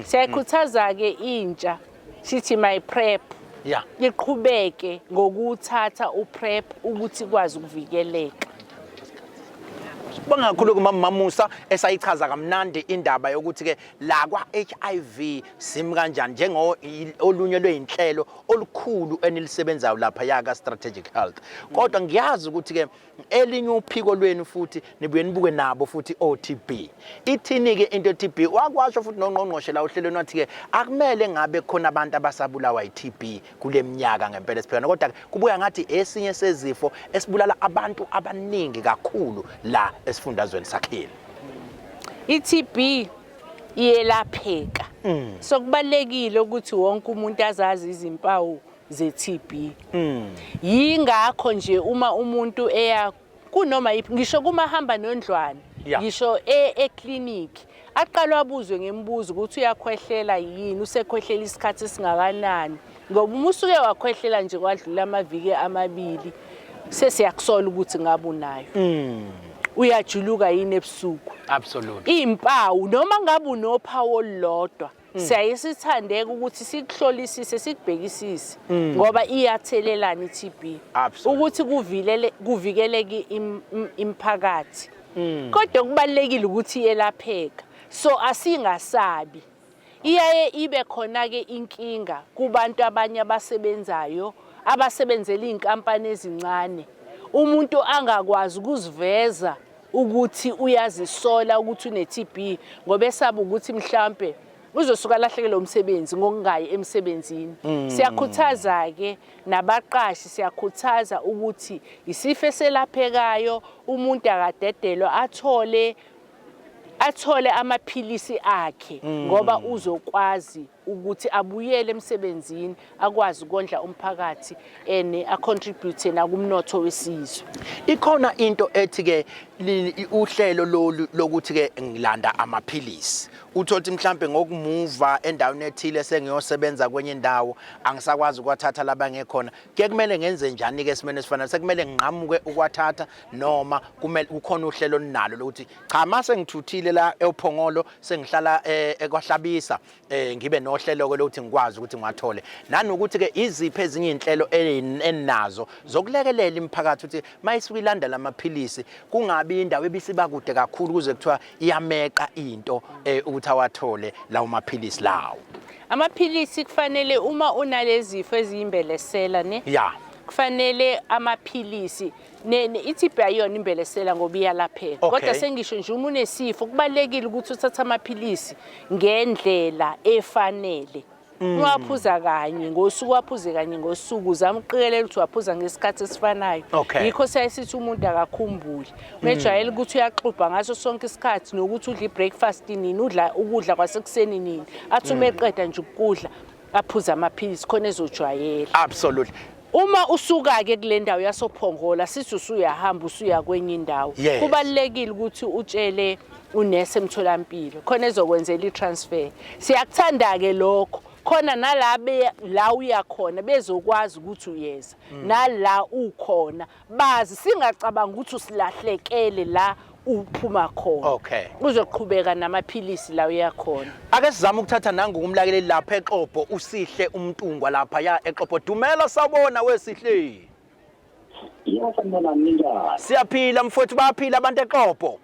Speaker 3: Siyakhuthaza ke intsha sithi my prep iqhubeke ngokuthatha uprep ukuthi ikwazi ukuvikeleka.
Speaker 1: Bangakhulu kuMama Musa esayichaza kamnandi indaba yokuthi ke la kwa HIV simi kanjani njengo olunye lweinhlelo olukhulu enilisebenzayo lapha yaka strategic health. Kodwa ngiyazi ukuthi ke elinye uphiko lwenu futhi nibuye nibuke nabo futhi OTB. Ithini ke into TB wakwasho futhi noNgqongqoshe la uhlelweni wathi ke akumele ngabe khona abantu abasabulawa iTB kule minyaka ngempela esiphela kodwa kubuya ngathi esinye sezifo esibulala abantu abaningi kakhulu la esifundazweni sakhile.
Speaker 3: iTB iyelapheka. So kubalekile ukuthi wonke umuntu azazi izimpawu ze-TB. Yingakho nje uma umuntu eya kunoma ngisho kumahamba nondlwane ngisho ekliniki aqala abuzwe ngemibuzo ukuthi uyakhwehlela yini, usekhwehlela isikhathi singakanani. Ngoba uma usuke wakhwehlela nje kwadlula amaviki amabili sesiyakusola ukuthi ngabe unayo. Uyajuluka yini ebusuku.
Speaker 1: Absolutely.
Speaker 3: Impawu noma ngabe unophawu olulodwa siyayisithandeka ukuthi sikuhlolisise sikubhekisise ngoba iyathelelana iTB ukuthi kuvikeleke imphakathi. Kodwa kubalekile ukuthi iyelapheka. So asingasabi. Iyaye ibe khona ke inkinga kubantu abanye abasebenzayo abasebenzela inkampani ezincane. Umuntu angakwazi ukuziveza ukuthi uyazisola ukuthi une-TB ngoba esaba ukuthi mhlambe uzosuka lahlekelwe umsebenzi ngokungayi emsebenzini. Siyakhuthaza ke nabaqashi siyakhuthaza ukuthi isifo eselaphekayo umuntu akadedelwa athole amaphilisi akhe ngoba uzokwazi ukuthi abuyele emsebenzini akwazi ukondla umphakathi acontribute nakumnotho wesizwe.
Speaker 1: Ikhona into ethi ke uhlelo lokuthi ke ngilanda amaphilisi. Uthothi mhlambe ngokumuva endaweni ethile sengiyosebenza kwenye indawo angisakwazi ukwathatha labangekhona. Kumele ngenze njani ke esimene sifana sekumele nginqamuke ukwathatha noma kumele kukhona uhlelo ninalo lokuthi cha mase ngithuthile la ephongolo sengihlala ekwahlabisa ngibe nohlelo ke lokuthi ngikwazi ukuthi ngiwathole nanokuthi ke iziphi ezinye inhlelo eninazo zokulekelela imphakathi ukuthi mayisuka ilanda lamaphilisi kungabi indawo ebisiba kude kakhulu kuze kuthiwa iyameqa into ukuthi awathole lawo maphilisi lawo.
Speaker 3: Amaphilisi kufanele uma unalezifo eziyimbelesela kufanele amaphilisi iTB ayona imbelesela ngoba iyalapheka. Kodwa sengisho nje uma unesifo kubalekile ukuthi uthathe amaphilisi ngendlela efanele. Uwaphuza kanye ngosuku waphuze kanye ngosuku uzamqikelela ukuthi waphuza ngesikhathi esifanayo. Yikho sayisithi umuntu akakhumbule. Mejayela ukuthi uyaxubha ngaso sonke isikhathi nokuthi udla ibreakfast nini, udla ukudla kwasekuseni nini. Athi uma eqeda nje ukudla aphuza amaphilisi khona ezojwayela.
Speaker 1: Absolutely.
Speaker 3: Uma usuka ke kule ndawo yasophongola sithi usuyahamba usuya kwenye indawo kubalekile ukuthi utshele unesi emtholampilo khona ezokwenzela itransfer. Siyakuthanda ke lokho khona nalabe la uyakhona bezokwazi ukuthi uyeza nala ukhona bazi singacabanga ukuthi usilahlekele la uphuma khona. Uzoqhubeka namaphilisi la uyakhona.
Speaker 1: Ake sizama ukuthatha nangokumlakeleli lapha eXhobo usihle umntungwa lapha ya eXhobo. Dumela sabona wesihle.
Speaker 4: Sanibonani ninjani?
Speaker 1: Siyaphila mfowethu bayaphila abantu eXhobo.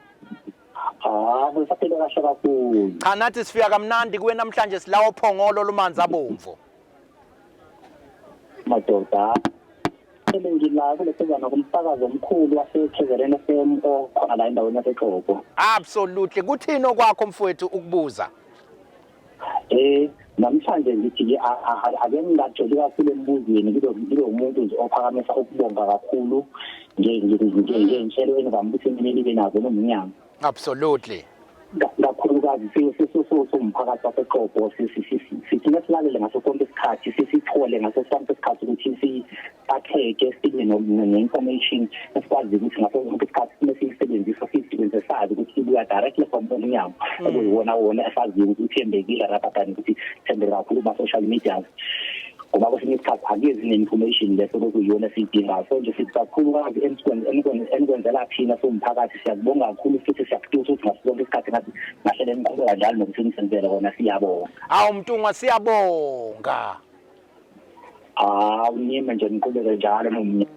Speaker 4: Saphila kahle kakhulu.
Speaker 1: Cha nathi sifika kamnandi kuwe namhlanje silawo phongolo lumanzi abomvu.
Speaker 4: Madoda. Ngila kulesizana kumsakazo omkhulu wase-KZN khona la endaweni yaseXhobo.
Speaker 1: Absolutely. Kuthini okwakho mfowethu ukubuza?
Speaker 4: Namhlanje ngithi ake ngingajoli kakhulu embuzweni kube umuntu nje ophakamisa ukubonga kakhulu ngenhlelo enivame ukuthi nibe nazo nomnyanga.
Speaker 1: Absolutely.
Speaker 4: Kakhulukazi umphakathi waseXhobo sithina silalele ngaso sonke isikhathi sithole ngaso sonke isikhathi ukuthi siakheke sibe ne-information esikwazi ukuthi ngaso sonke isikhathi mesiyisebenzisa siyisebenzisazi ukuthi ibuya directly from umnyango okuyiwona esaziyo ukuthi uthembekile rapha kanti ukuthi thembeka kakhulu kuma-social media ngoba kwesinye isikhathi akezi ne-information leso okuyiyona siyidingayo so nje sithi kakhulukazi enikwenzela thina somphakathi siyakubonga kakhulu futhi siyakutusa ukuthi ngaso sonke isikhathi ngathi ngahlele niqhubeka njalo nokuthi nisenzele kona siyabonga.
Speaker 1: Mntungwa siyabonga.
Speaker 4: Unime nje niqhubeke njalo nomnyaka.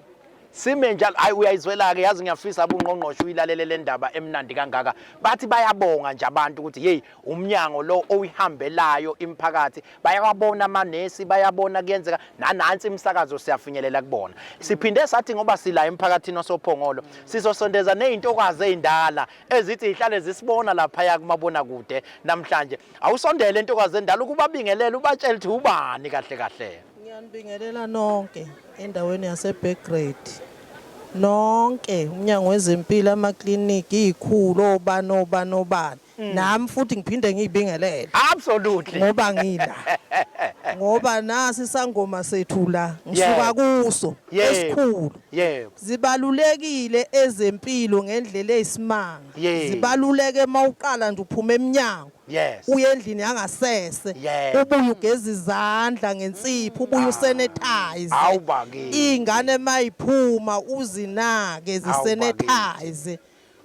Speaker 1: Sime njalo hayi uyayizwela ke yazi ngiyafisa uNgqongqoshe uyilalele le ndaba emnandi kangaka bathi bayabonga nje abantu ukuthi hey umnyango lo oyihambelayo imphakathi bayabona amanesi bayabona kuyenzeka nanansi imsakazo siyafinyelela kubona siphinde sathi ngoba sila emphakathini osophongolo sizosondeza nezintokazi ezindala ezithi ihlale zisibona lapha ya kumabona kude namhlanje awusondele intokazi endala ukuba bingelela ubatshela ukuthi ubani kahle kahle.
Speaker 5: Ngiyanibingelela nonke endaweni yase-Backgrade. Nonke umnyango wezeMpilo amakliniki izikhulu obani. Nami futhi ngiphinde ngiyibingelele.
Speaker 1: Absolutely.
Speaker 5: Ngoba ngila. Ngoba nasi isangoma sethu la ngisuka kuso esikhulu.
Speaker 1: Yebo.
Speaker 5: Zibalulekile ezempilo ngendlela eyisimanga. Zibaluleke mawuqala nje uphuma eminyango.
Speaker 1: Yes.
Speaker 5: Uye endlini yangasese. Ubuye ugeza izandla ngensipho, ubuye usanitize. Ingane mayiphuma uzinake zisanitize.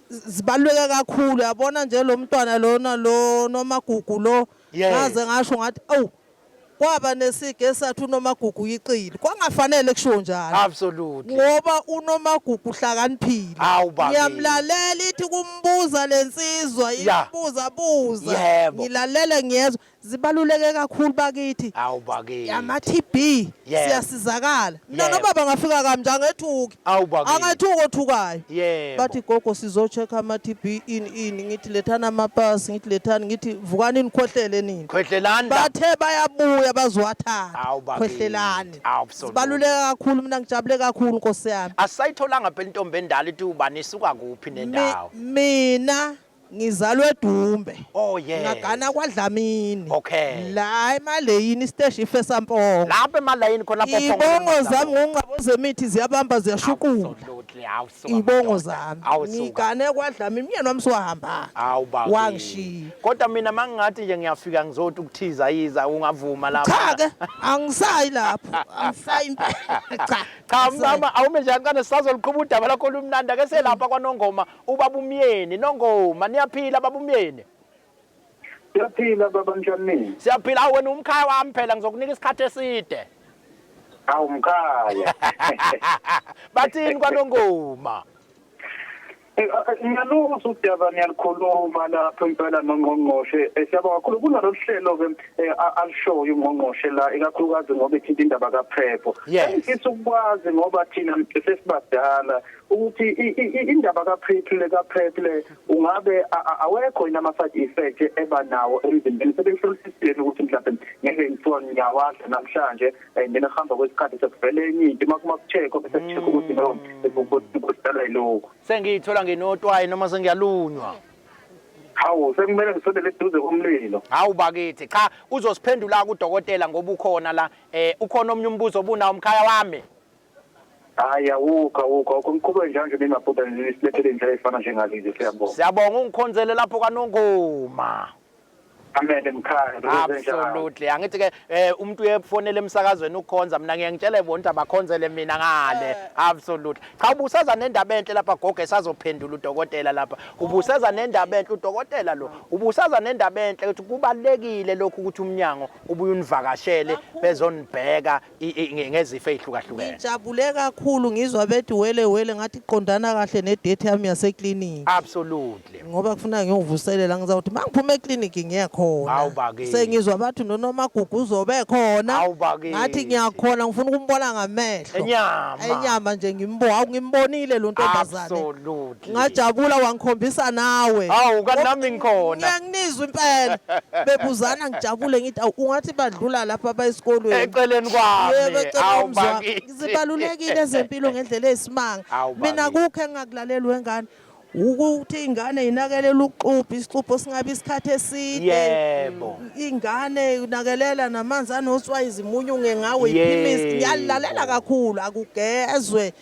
Speaker 5: Zibaluleke kakhulu yabona nje lo mntwana lona lo Nomagugu lo ngaze ngasho ngathi kwaba nesige sathi uNomagugu yiqile kwangafanele kusho njalo.
Speaker 1: Absolutely.
Speaker 5: Ngoba uNomagugu uhlakaniphile. Ngiyamlalela ithi kumbuza lensizwa ibuza ngilalele ngiyezwa zibaluleke kakhulu bakithi. Ama-TB siyasizakala. Mina nobaba ngafika kamnjani ngethuki. Angethuko othukayo. Bathi gogo sizocheck ama-TB ini ngithi lethana amapasi ngithi lethani ngithi vukani nikhohlele nini.
Speaker 1: Khwehlelani.
Speaker 5: Bathe bayabuya bazowathatha. Khwehlelani. Zibaluleke kakhulu mina ngijabule kakhulu Nkosi yami.
Speaker 1: Asayitholanga phela intombi endala ithi ubani isuka kuphi nendawo.
Speaker 5: Mina ngizalwe Dumbe. Ngagana kwaDlamini. La emaleyini isiteshi iFesampongo.
Speaker 1: Lapha emaleyini khona lapha ePongo.
Speaker 5: Ibongo zami ngongqabo zemithi ziyabamba ziyashukula. Ibongo zami. Ngigane kwaDlamini myeni wami siwahamba. Wangishiya.
Speaker 1: Kodwa mina mangingathi nje ngiyafika ngizothi ukuthiza yiza ungavuma lapha.
Speaker 5: Cha ke angisayi lapho. Angisayi impela.
Speaker 1: Cha mama awume njani kana sizoliqhuba udaba lakho lumnandi ake selapha kwaNongoma ubaba umyeni Nongoma niyaphila baba umyeni.
Speaker 6: Siyaphila baba njani?
Speaker 1: Siyaphila wena umkhaya wami phela ngizokunika isikhathi eside.
Speaker 6: Umkhaya.
Speaker 1: Bathini kwaNongoma?
Speaker 6: Ngiyaluza udaba niyalikhuluma lapho impela noNgqongqoshe siyabonga kakhulu kunalo hlelo ke alishoyo uNgqongqoshe la ikakhulukazi ngoba ithinta indaba kaPrep. Ngifisa ukwazi ngoba thina sesibadala ukuthi indaba kaPrep le ungabe awekho inama-side effect eba nawo emzimbeni sebehlolisisile ukuthi mhlawumbe ngeke ngithiwa ngiyawadla namhlanje mina hamba kwesikhathi sekuvele enye into makucheck bese kucheck ukuthi no bekudala ilokho.
Speaker 1: Sengiyithola nginotwayi noma sengiyalunywa.
Speaker 6: Hawu sekumele ngisondele eduze komlilo.
Speaker 1: Hawu bakithi cha uzosiphendula kudokotela ngoba ukhona la ukhona omnye umbuzo obunawo umkhaya wami.
Speaker 6: Hayi awukho ngiqhubeke njalo mina bhuda nisilethele indlela efana njengalezi siyabonga.
Speaker 1: Siyabonga ungikhonzele lapho kwaNongoma.
Speaker 6: amele emkhaya.
Speaker 1: Absolutely. Angithi ke umuntu uyefonela emsakazweni ukukhonza mina ngiyangitshela bona ukuthi abakhonzele mina ngale. Absolutely. Cha ubuseza nendaba enhle lapha gogo esazophendula udokotela lapha. Ubuseza nendaba enhle udokotela lo. Ubuseza nendaba enhle ukuthi kubalekile lokhu ukuthi umnyango ubuye univakashele bezonibheka ngezifo ezihlukahlukene.
Speaker 5: Ngijabule kakhulu ngizwa bethi wele ngathi iqondana kahle nedate yami yaseclinic.
Speaker 1: Absolutely.
Speaker 5: Ngoba kufuna ngiyovuselela ngizawuthi mangiphume eclinic ngiyakhona. Sengizwa abathi noNomagugu uzobe khona. Ngathi ngiyakhona ngifuna ukumbona ngamehlo. Enyama nje ngimbonile lo ntombazane.
Speaker 1: Absolutely.
Speaker 5: Ngajabula wangikhombisa nawe.
Speaker 1: Hawu kanami ngikhona.
Speaker 5: Ngiyangizwa impela. Bebuzana ngijabule ngithi ungathi badlula lapha bayisikolweni.
Speaker 1: Eceleni kwami.
Speaker 5: Hawu bakithi. Zibalulekile ezempilo ngendlela esimanga. Mina kukho engakulalela wengane. Ukuthi ingane inakelela uxubho isixubho singabe isikhathe eside.
Speaker 1: Yebo.
Speaker 5: Ingane inakelela namanzi anoswayizi imunyunge ngawe iphimisi ngiyalalela kakhulu akugezwe.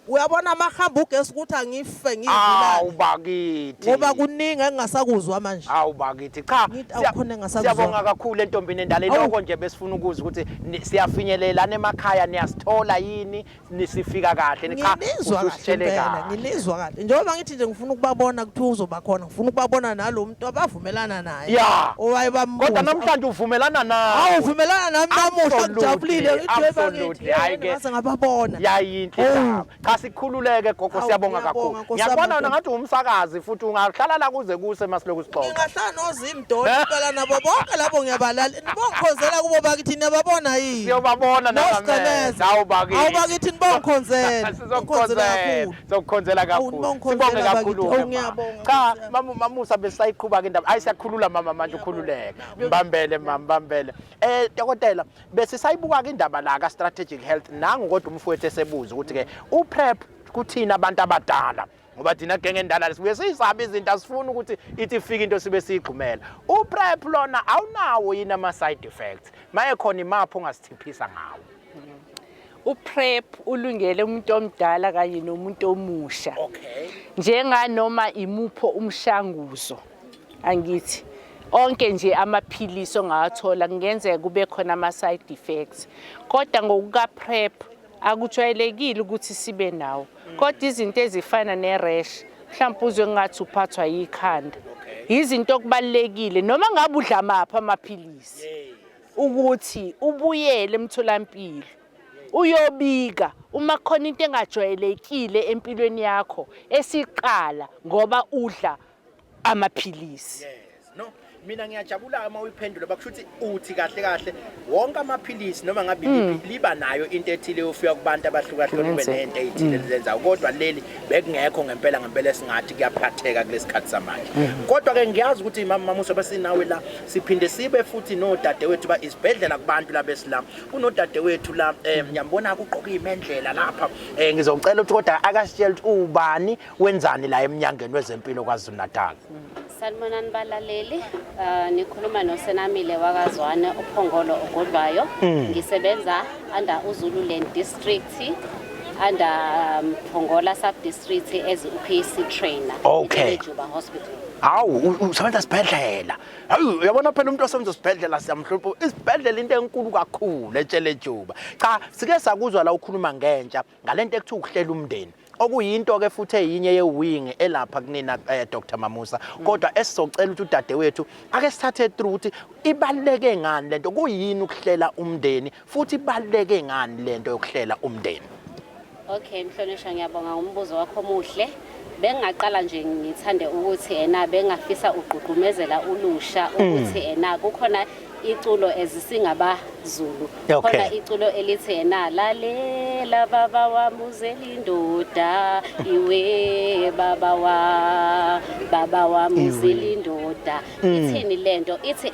Speaker 5: Uyabona amahamba ugesi ukuthi angife ngivula.
Speaker 1: Hawu bakithi.
Speaker 5: Ngoba kuningi engingasakuzwa manje.
Speaker 1: Hawu bakithi cha siyabonga kakhulu entombini endala lokho nje besifuna ukuzwa ukuthi siyafinyelelana emakhaya niyasithola yini nisifika kahle cha usitshele kahle.
Speaker 5: Ngilizwa kahle njengoba ngithi nje ngifuna ukubabona kuthi uzoba khona ngifuna ukubabona nalo muntu abavumelana naye. Owayebambuza.
Speaker 1: Kodwa namhlanje uvumelana naye.
Speaker 5: Hawu uvumelana nami namuhla ngijabulile
Speaker 1: Absolutely.
Speaker 5: ngase ngababona.
Speaker 1: Yayinhle cha sikhululeke gogo siyabonga kakhulu. Ngiyabona ngathi umsakazi futhi ungahlala la kuze kuse masiloku sixoxa.
Speaker 5: Ngingahlala nozimdoli impela nabo bonke labo ngiyabalala. Nibongikhonzela kubo bakithi niyababona yini?
Speaker 1: Siyobabona ngamehlo. Hawu bakithi.
Speaker 5: Hawu bakithi nibongikhonzela.
Speaker 1: Sizokukhonzela kakhulu. Sibonge kakhulu.
Speaker 5: Ngiyabonga.
Speaker 1: Cha mamusa besisayiqhubeka indaba. Hayi siyakhulula mama manje ukhululeke. Mbambele mbambele. Dokotela bese sayibuka ke indaba la ka strategic health nangu kodwa umfowethu esebuza ukuthi ke uPrep kuthina abantu abadala ngoba thina genge endala sibuye sizabe izinto asifuna ukuthi ithi ifike into sibe siyigqumela. uPrep lona awunawo yini ama side effects maye khona imapho ongasithiphisa ngawo.
Speaker 3: uPrep ulungele umuntu omdala kanye nomuntu omusha. Njenganoma imupho umshanguzo angithi onke nje amaphilisi ongathola kungenzeka kube khona ama side effects kodwa ngokuka Prep akujwayelekile ukuthi sibe nawo kodwa izinto ezifana ne-rash mhlawumbe uzwe ngathi uphathwa yikhanda izinto okubalekile noma ngabe udla amapha amaphilisi ukuthi ubuyele emtholampilo uyobika uma khona into engajwayelekile empilweni yakho esiqala ngoba udla amaphilisi.
Speaker 1: Mina ngiyajabula uma uyiphendula bakushuthi uthi kahle kahle wonke amaphilisi noma ngabe liba nayo into ethile ufika kubantu abahlukahlukene kube nento ethile lenza kodwa leli bekungekho ngempela singathi kuyaphatheka kulesikhathi samanje. Kodwa ke ngiyazi ukuthi mamuso basinawe la siphinde sibe futhi nodadewethu ba isibhedlela kubantu la besilama unodadewethu la ngiyambona ugqoka imendlela lapha ngizocela ukuthi kodwa akasitshela ukuthi ubani wenzani la emnyangweni wezempilo kwaZulu-Natal.
Speaker 7: Salmonani balaleli nikhuluma noSenamile wakazwana uphongolo ogodwayo ngisebenza under uZululand district under Phongola sub district as uPC trainer eJuba hospital.
Speaker 1: Hawu usebenza esibhedlela. Hayi uyabona phela umuntu osebenza esibhedlela siyamhlupha isibhedlela into enkulu kakhulu etshele eJuba. Cha sike sakuzwa la ukhuluma ngentsha ngalento ekuthiwa ukuhlela umndeni. Okuyinto ke futhi eyinye yewing elapha kunina Dr Mamusa kodwa esizocela ukuthi udadewethu ake sithathe through ukuthi ibaluleke ngani lento kuyini ukuhlela umndeni futhi ibaluleke ngani lento yokuhlela umndeni.
Speaker 7: Okay Mhlonishwa ngiyabonga umbuzo wakho omuhle. Bengaqala nje ngithande ukuthi bengafisa ugqugqumezela ulusha ukuthi kukhona iculo ezisingabazulu khona iculo elithi lalela baba wamuzela indoda iwe baba wamuzela indoda ithini lento ithi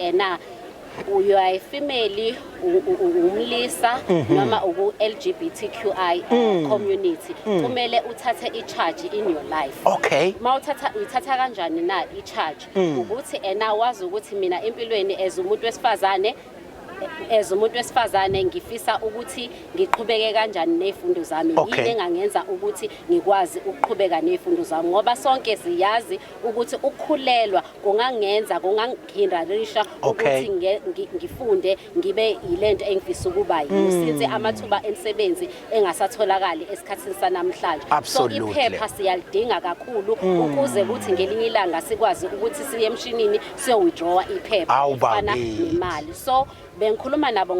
Speaker 7: you are a female umlisa noma uku-LGBTQI community kumele uthathe i-charge in your life. Uthatha kanjani na i-charge ukuthi wazi ukuthi mina empilweni as umuntu wesifazane as umuntu wesifazane ngifisa ukuthi ngiqhubeke kanjani nezifundo zami yini engangenza ukuthi ngikwazi ukuqhubeka nezifundo zami ngoba sonke siyazi ukuthi ukukhulelwa kungangenza kungangihindrisha ukuthi ngifunde ngibe yilento engifisa ukuba yini since amathuba emsebenzi engasatholakali esikhathini sanamhlanje so iphepha siyalidinga kakhulu ukuze ukuthi ngelinye ilanga sikwazi ukuthi siye emshinini siyo withdraw iphepha efana nemali so bengikhuluma nabo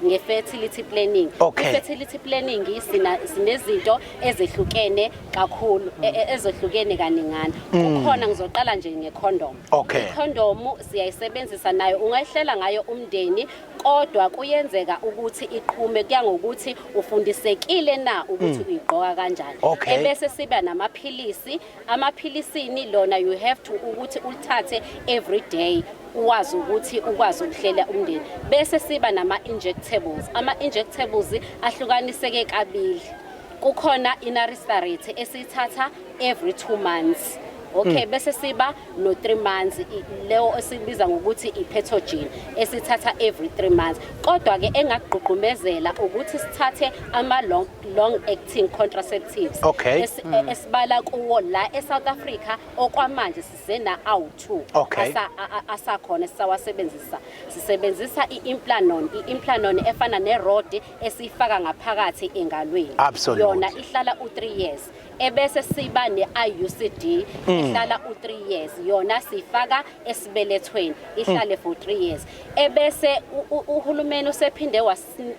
Speaker 7: nge-fertility planning. I-fertility planning sinezinto ezehlukene kakhulu, ezehlukene kaningana. Kukhona ngizoqala nje nge-condom. I-condom siyayisebenzisa nayo, ungayihlela ngayo umndeni, kodwa kuyenzeka ukuthi iqhume kuya ngokuthi ufundisekile na ukuthi uyigqoka kanjani. Ebese siba namaphilisi, amaphilisini lona you have to ukuthi ulithathe every day. Uwazi ukuthi ukwazi ukuhlela umndeni bese siba nama-injectables. Ama-injectables ahlukaniseke kabili. Kukhona inaristerate esithatha every 2 months. Bese siba no 3 months leyo esibiza ngokuthi i-petogen esithatha every 3 months. Kodwa ke engaqhuqumezela ukuthi sithathe ama long acting contraceptives esibala kuwo la eSouth Africa okwamanje sisena awu2 asakhona sisawasebenzisa. Sisebenzisa i-implanon efana nerod esifaka ngaphakathi engalweni. Yona ihlala u3 years. Ebese siba ne-IUCD ihlala u3 years. Yona sifaka esibelethweni ihlale for 3 years. Ebese uhulumeni usephinde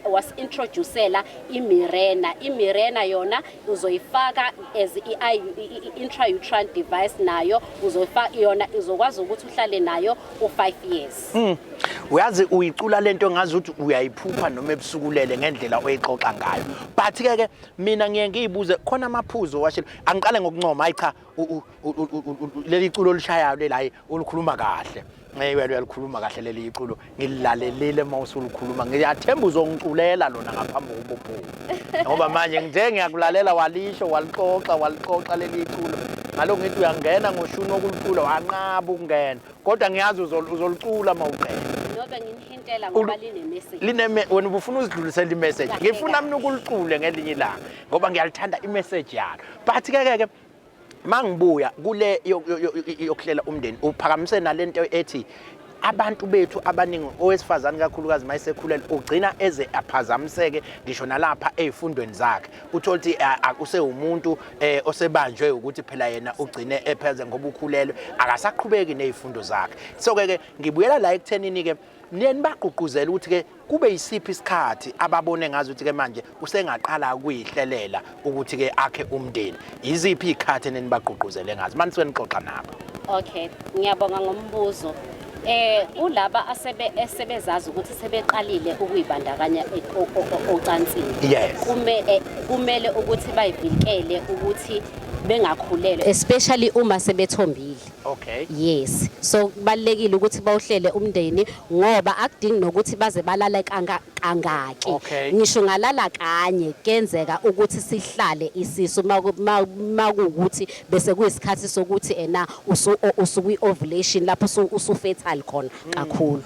Speaker 7: was-introducela iMirena. iMirena yona uzoyifaka as i-intrauterine device nayo uzoyifaka yona izokwazi ukuthi uhlale nayo u5 years.
Speaker 1: Uyazi uyicula lento ngazi ukuthi uyayiphupha noma ebusukulele ngendlela oyixoxa ngayo. But ke mina ngiye ngiyibuze khona amaphuzo washilo angiqale ngokuncoma hayi cha leli culo olishayayo lelayi ulukhuluma kahle. Wena uyalikhuluma kahle leli iculo ngilalelele mawusulukhuluma ngiyathemba uzongiculela lona ngaphambi kokuphuma ngoba manje ngithe ngiyakulalela walisho walixoxa leli iculo ngaloko ngithi uyangena ngoshuni okulicula wanqaba ukungena kodwa ngiyazi uzolicula mawuqela
Speaker 7: nobe nginihintela ngoba line-message
Speaker 1: wena ubufuna uzidlulisela i-message ngifuna mina ukulicule ngelinye ilanga ngoba ngiyalithanda i-message yalo but ke mangibuya kule yokuhlela umndeni uphakamise nalento ethi abantu bethu abaningi owesifazane kakhulukazi mayisekhulele ugcina eze aphazamiseke ngisho nalapha ezifundweni zakhe uthola ukuthi akuse umuntu osebanjwe ukuthi phela yena ugcine epheze ngoba ukhulelwe akasaqhubeki nezifundo zakhe so ke ngibuyela la ekuthenini ke niyeni baqhuquzela ukuthi ke kube yisiphi isikhathi ababone ngazi ukuthi ke manje usengaqala ukuyihlelela ukuthi ke akhe umndeni iziphi ikhathi neni baqhuquzele ngazi manje senixoxa nabo.
Speaker 7: Ngiyabonga ngombuzo. Ulaba asebezazi ukuthi sebeqalile ukuyibandakanya ocansini. Kumele ukuthi bayivikele ukuthi bengakhulelwa especially uma sebethombile. Yes. So kubalekile ukuthi bawuhlele umndeni ngoba akudingi nokuthi baze balala kangaki. Ngisho ngalala kanye kenzeka ukuthi sihlale isisu makuukuthi bese kuyisikhathi sokuthi ena usuku-ovulation lapho usufertile khona kakhulu.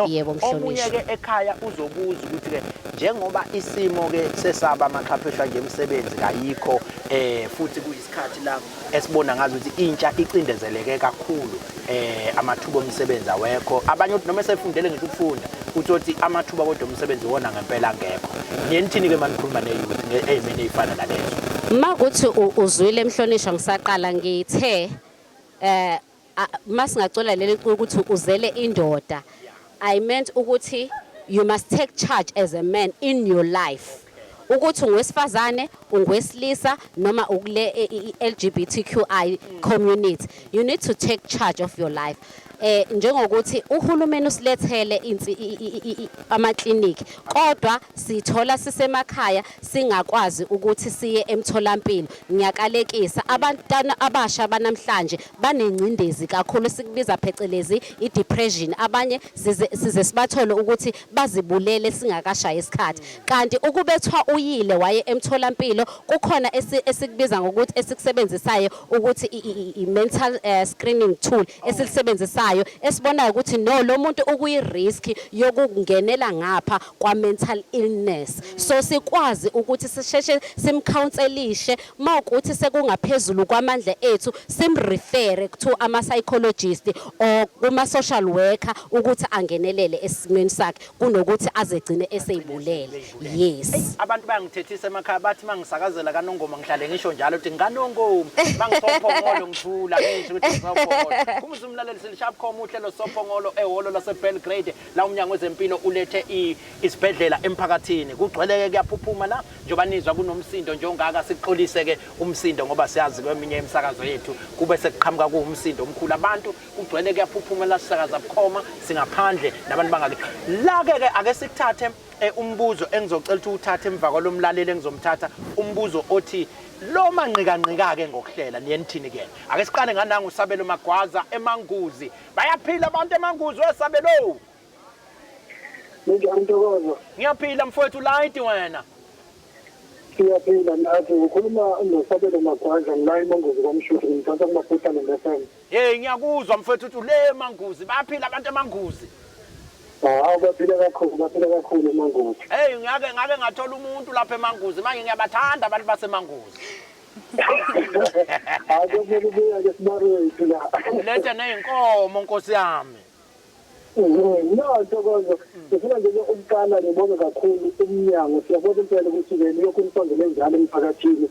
Speaker 7: Yebo mhlonishwa.
Speaker 1: Omunye ke ekhaya uzobuza ukuthi ke njengoba isimo ke sesaba amaqhaphesha nje emsebenzi kayikho futhi kuyisikhathi la esibona ngazi ukuthi intsha icindezeleke kakhulu amathuba omsebenzi awekho abanye uthi noma esefundele ngisho ukufunda uthi amathuba kodwa omsebenzi wona ngempela ngekho niyeni ke manikhuluma neyouth ngezimene ezifana nalezo
Speaker 7: makuthi uzwile emhlonishwa ngisaqala ngithe masingacula leli ukuthi uzele indoda I meant ukuthi you must take charge as a man in your life. Ukuthi ungwesifazane, ungwesilisa noma ukule LGBTQI community. You need to take charge of your life. Njengokuthi uhulumeni usilethele ama-clinic kodwa sithola sisemakhaya singakwazi ukuthi siye emtholampilo. Ngiyakalekisa abantwana abasha banamhlanje banengcindezi kakhulu sikubiza phecelezi i-depression abanye size sibathole ukuthi bazibulele singakashaya isikhathi kanti ukubethwa uyile waye emtholampilo kukhona esikubiza ngokuthi esikusebenzisayo ukuthi i-mental screening tool esilisebenzisayo esiyibonayo ukuthi no lo muntu ukuyirisk yokungenela ngapha kwa mental illness. So sikwazi ukuthi sisheshe simcounselishe mawukuthi sekungaphezulu kwamandla ethu simrefer to ama psychologist or kuma social worker ukuthi angenelele esimeni sakhe kunokuthi azegcine eseyibulele. Yes.
Speaker 1: Abantu bayangithethisa emakhaya bathi mangisakazela kaNongoma ngihlale ngisho njalo ukuthi ngaNongoma mangisophongolo ngithula ngisho ukuthi ngisophongolo. Kumbe umlaleli silishapkhoma uhlelo sophongolo ehholo lase Belgrade la uMnyango wezeMpilo ulethe isibhedlela emphakathini. Kugcweleke kuyaphuphuma la njoba nizwa kunomsindo njengaka siqolise ke umsindo ngoba siyazi kweminye emsakazo yethu kube sekuqhamuka kuumsindo omkhulu abantu kugcwele kuyaphuphuma la sisakaza bukhoma singaphandle nabantu bangake la ke ake sikuthathe umbuzo engizocela ukuthi uthathe emva kwalomlaleli engizomthatha umbuzo othi lo manqika ke ngokuhlela niyenithini ke ake siqale ngananga uSabelo Magwaza eManguzi bayaphila abantu eManguzi weSabelo ngiyaphila mfowethu light wena
Speaker 6: siyaphila nathi ukhuluma noSabelo Magwaza la eManguzi kwamshuthi ngithatha kumafutha ngesem
Speaker 1: ngiyakuzwa mfowethu uthi le Manguzi bayaphila abantu eManguzi
Speaker 6: baphila kakhulu eManguzi
Speaker 1: ngake ngathola umuntu lapha eManguzi manje ngiyabathanda abantu baseManguzi lethe neyinkomo nkosi yami
Speaker 6: no Ntokozo ngifuna nje ukuqala ngibonge kakhulu umnyango siyabona impela ukuthi lokhu nisondele njalo emphakathini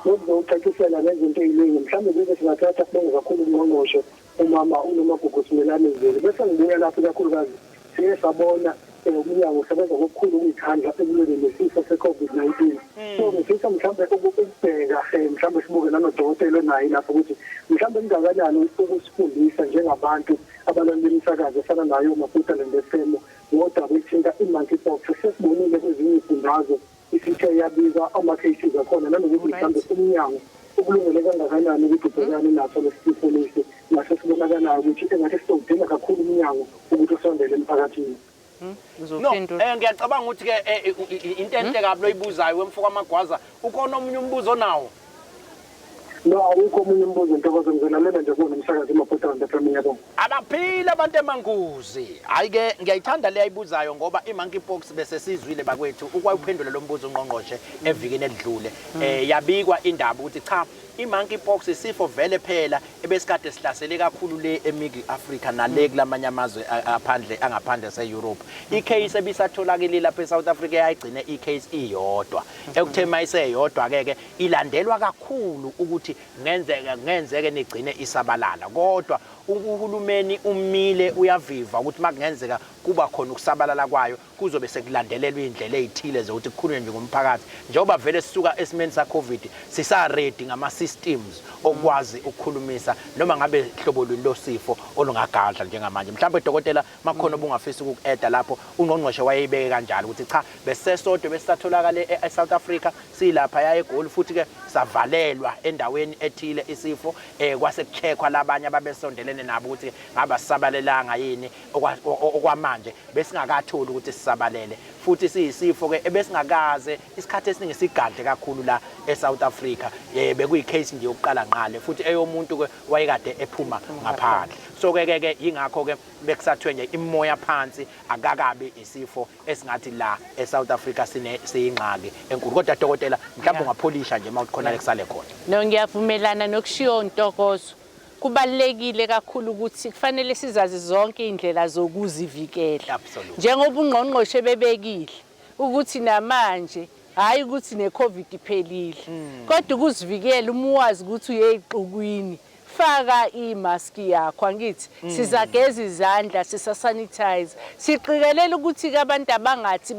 Speaker 6: ngokucacisela nezinto eziningi mhlawumbe nje singathatha kubonga kakhulu uNgqongqoshe umama uNomagugu Simelane bese ngibuya lapho kakhulukazi siye sabona umnyango usebenza ngokukhulu ukuyikhandla ekulweni nesifo se-COVID-19 so ngifisa mhlawumbe ukubheka mhlawumbe sibuke nanodokotela naye lapho ukuthi mhlawumbe ningakanani ukusifundisa njengabantu abalandela imisakazo efana nayo mafuta lendesemo ngodaba ethinta i-monkeypox sesibonile kwezinye izifundazwe isithe yabika ama-cases akhona nanokuthi mhlawumbe umnyango ukulungele kangakanani ukuthi ubhekane naso lesifo lesi naso sibonakalayo ukuthi engathi sizodinga kakhulu umnyango ukuthi usondele emphakathini.
Speaker 1: Ngiyacabanga ukuthi ke into enhle kabi loyibuzayo wemfuka amagwaza ukhona omunye umbuzo nawo
Speaker 6: no awukho omunye umbuzo Ntokozo ngizolalela nje kunomsakazi emaphutha ndefamily yabo
Speaker 1: abaphila abantu eManguzi hayi ke ngiyayithanda le ayibuzayo ngoba i-monkeypox bese sizwile bakwethu ukwayiphendula lo mbuzo uNgqongqoshe evikini elidlule yabikwa indaba ukuthi cha i-monkeypox isifo vele phela ebesikade sihlasele kakhulu le eMiddle Africa nale kulamanye amazwe angaphandle se-Europe i-case ebisatholakele lapha eSouth Africa yayigcine i-case iyodwa ekuthema iseyodwa ke ilandelwa kakhulu ukuthi ngenzeke nigcine isabalala kodwa uhulumeni umile uyaviva ukuthi makungenzeka kuba khona ukusabalala kwayo kuzobe sekulandelelwa indlela ezithile zokuthi kukhulunywe nje ngomphakathi njengoba vele sisuka esimeni sa-COVID sisa-ready ngama-systems okwazi ukukhulumisa noma ngabe hlobo lwini losifo olungagadla njengamanje mhlawumbe dokotela makhona obungafisa uku-eda lapho uNgqongqoshe wayeyibeke kanjalo ukuthi cha besesodwa besatholakala eSouth Africa silapha ya eGoli futhi ke savalelwa endaweni ethile isifo kwasekucheckwa labanye ababesondelene nabo ukuthi ngaba sisabalelanga yini okwamanje besingakatholi ukuthi sisabalele futhi siyisifo ke ebesingakaze isikhathi esiningi sigadle kakhulu la eSouth Africa bekuyicase nje yokuqala ngqale futhi eyomuntu ke wayekade ephuma ngaphandle so ke ingakho ke bekusathwe nje imoya phansi akakabi isifo esingathi la eSouth Africa siyingqaki enkulu kodwa dokotela mhlawumbe ungapholisha nje mawukhona lekusale khona
Speaker 3: no ngiyavumelana nokushiyo Ntokozo kubalekile kakhulu ukuthi kufanele sizazi zonke indlela zokuzivikela njengoba uNgqongqoshe bebekile ukuthi namanje hayi ukuthi neCovid iphelile kodwa ukuzivikela umwazi ukuthi uyeyiqukwini faka imask yakho angithi sizageza izandla sisasanitize siqikelele ukuthi abantu abangathi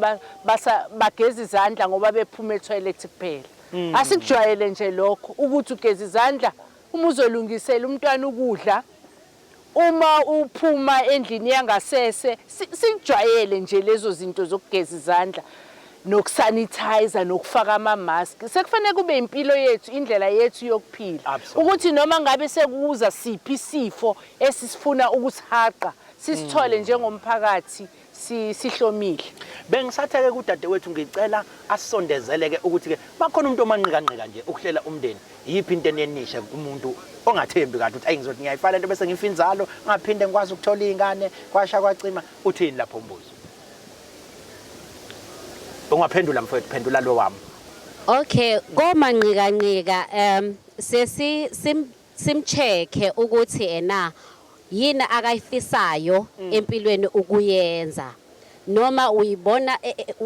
Speaker 3: bageza izandla ngoba bephuma etoilet kuphela asikujwayele nje lokho ukuthi ugeza izandla uma uzolungisela umntwana ukudla uma uphuma endlini yangasese sijwayele nje lezo zinto zokugeza izandla nokusanitize nokufaka ama-mask sekufanele kube impilo yethu indlela yethu yokuphila ukuthi noma ngabe sekuza siphi isifo esifuna ukusihaqa sisithole njengomphakathi sihlomile.
Speaker 1: Bengisatheke kudadewethu ngicela asondezeleke ukuthi ke bakhona umuntu omanqika nje ukuhlela umndeni. Yiphi into enenisha kumuntu ongathembi kathi ukuthi ayizothi ngiyayifala into bese ngifa inzalo ngaphinde ngikwazi ukuthola izingane kwasha kwacima uthini lapho umbuzo. Ungaphendula mfowethu phendula lo wami.
Speaker 7: Okay, komanqika simcheke ukuthi yini akayifisayo empilweni ukuyenza. Noma uyibona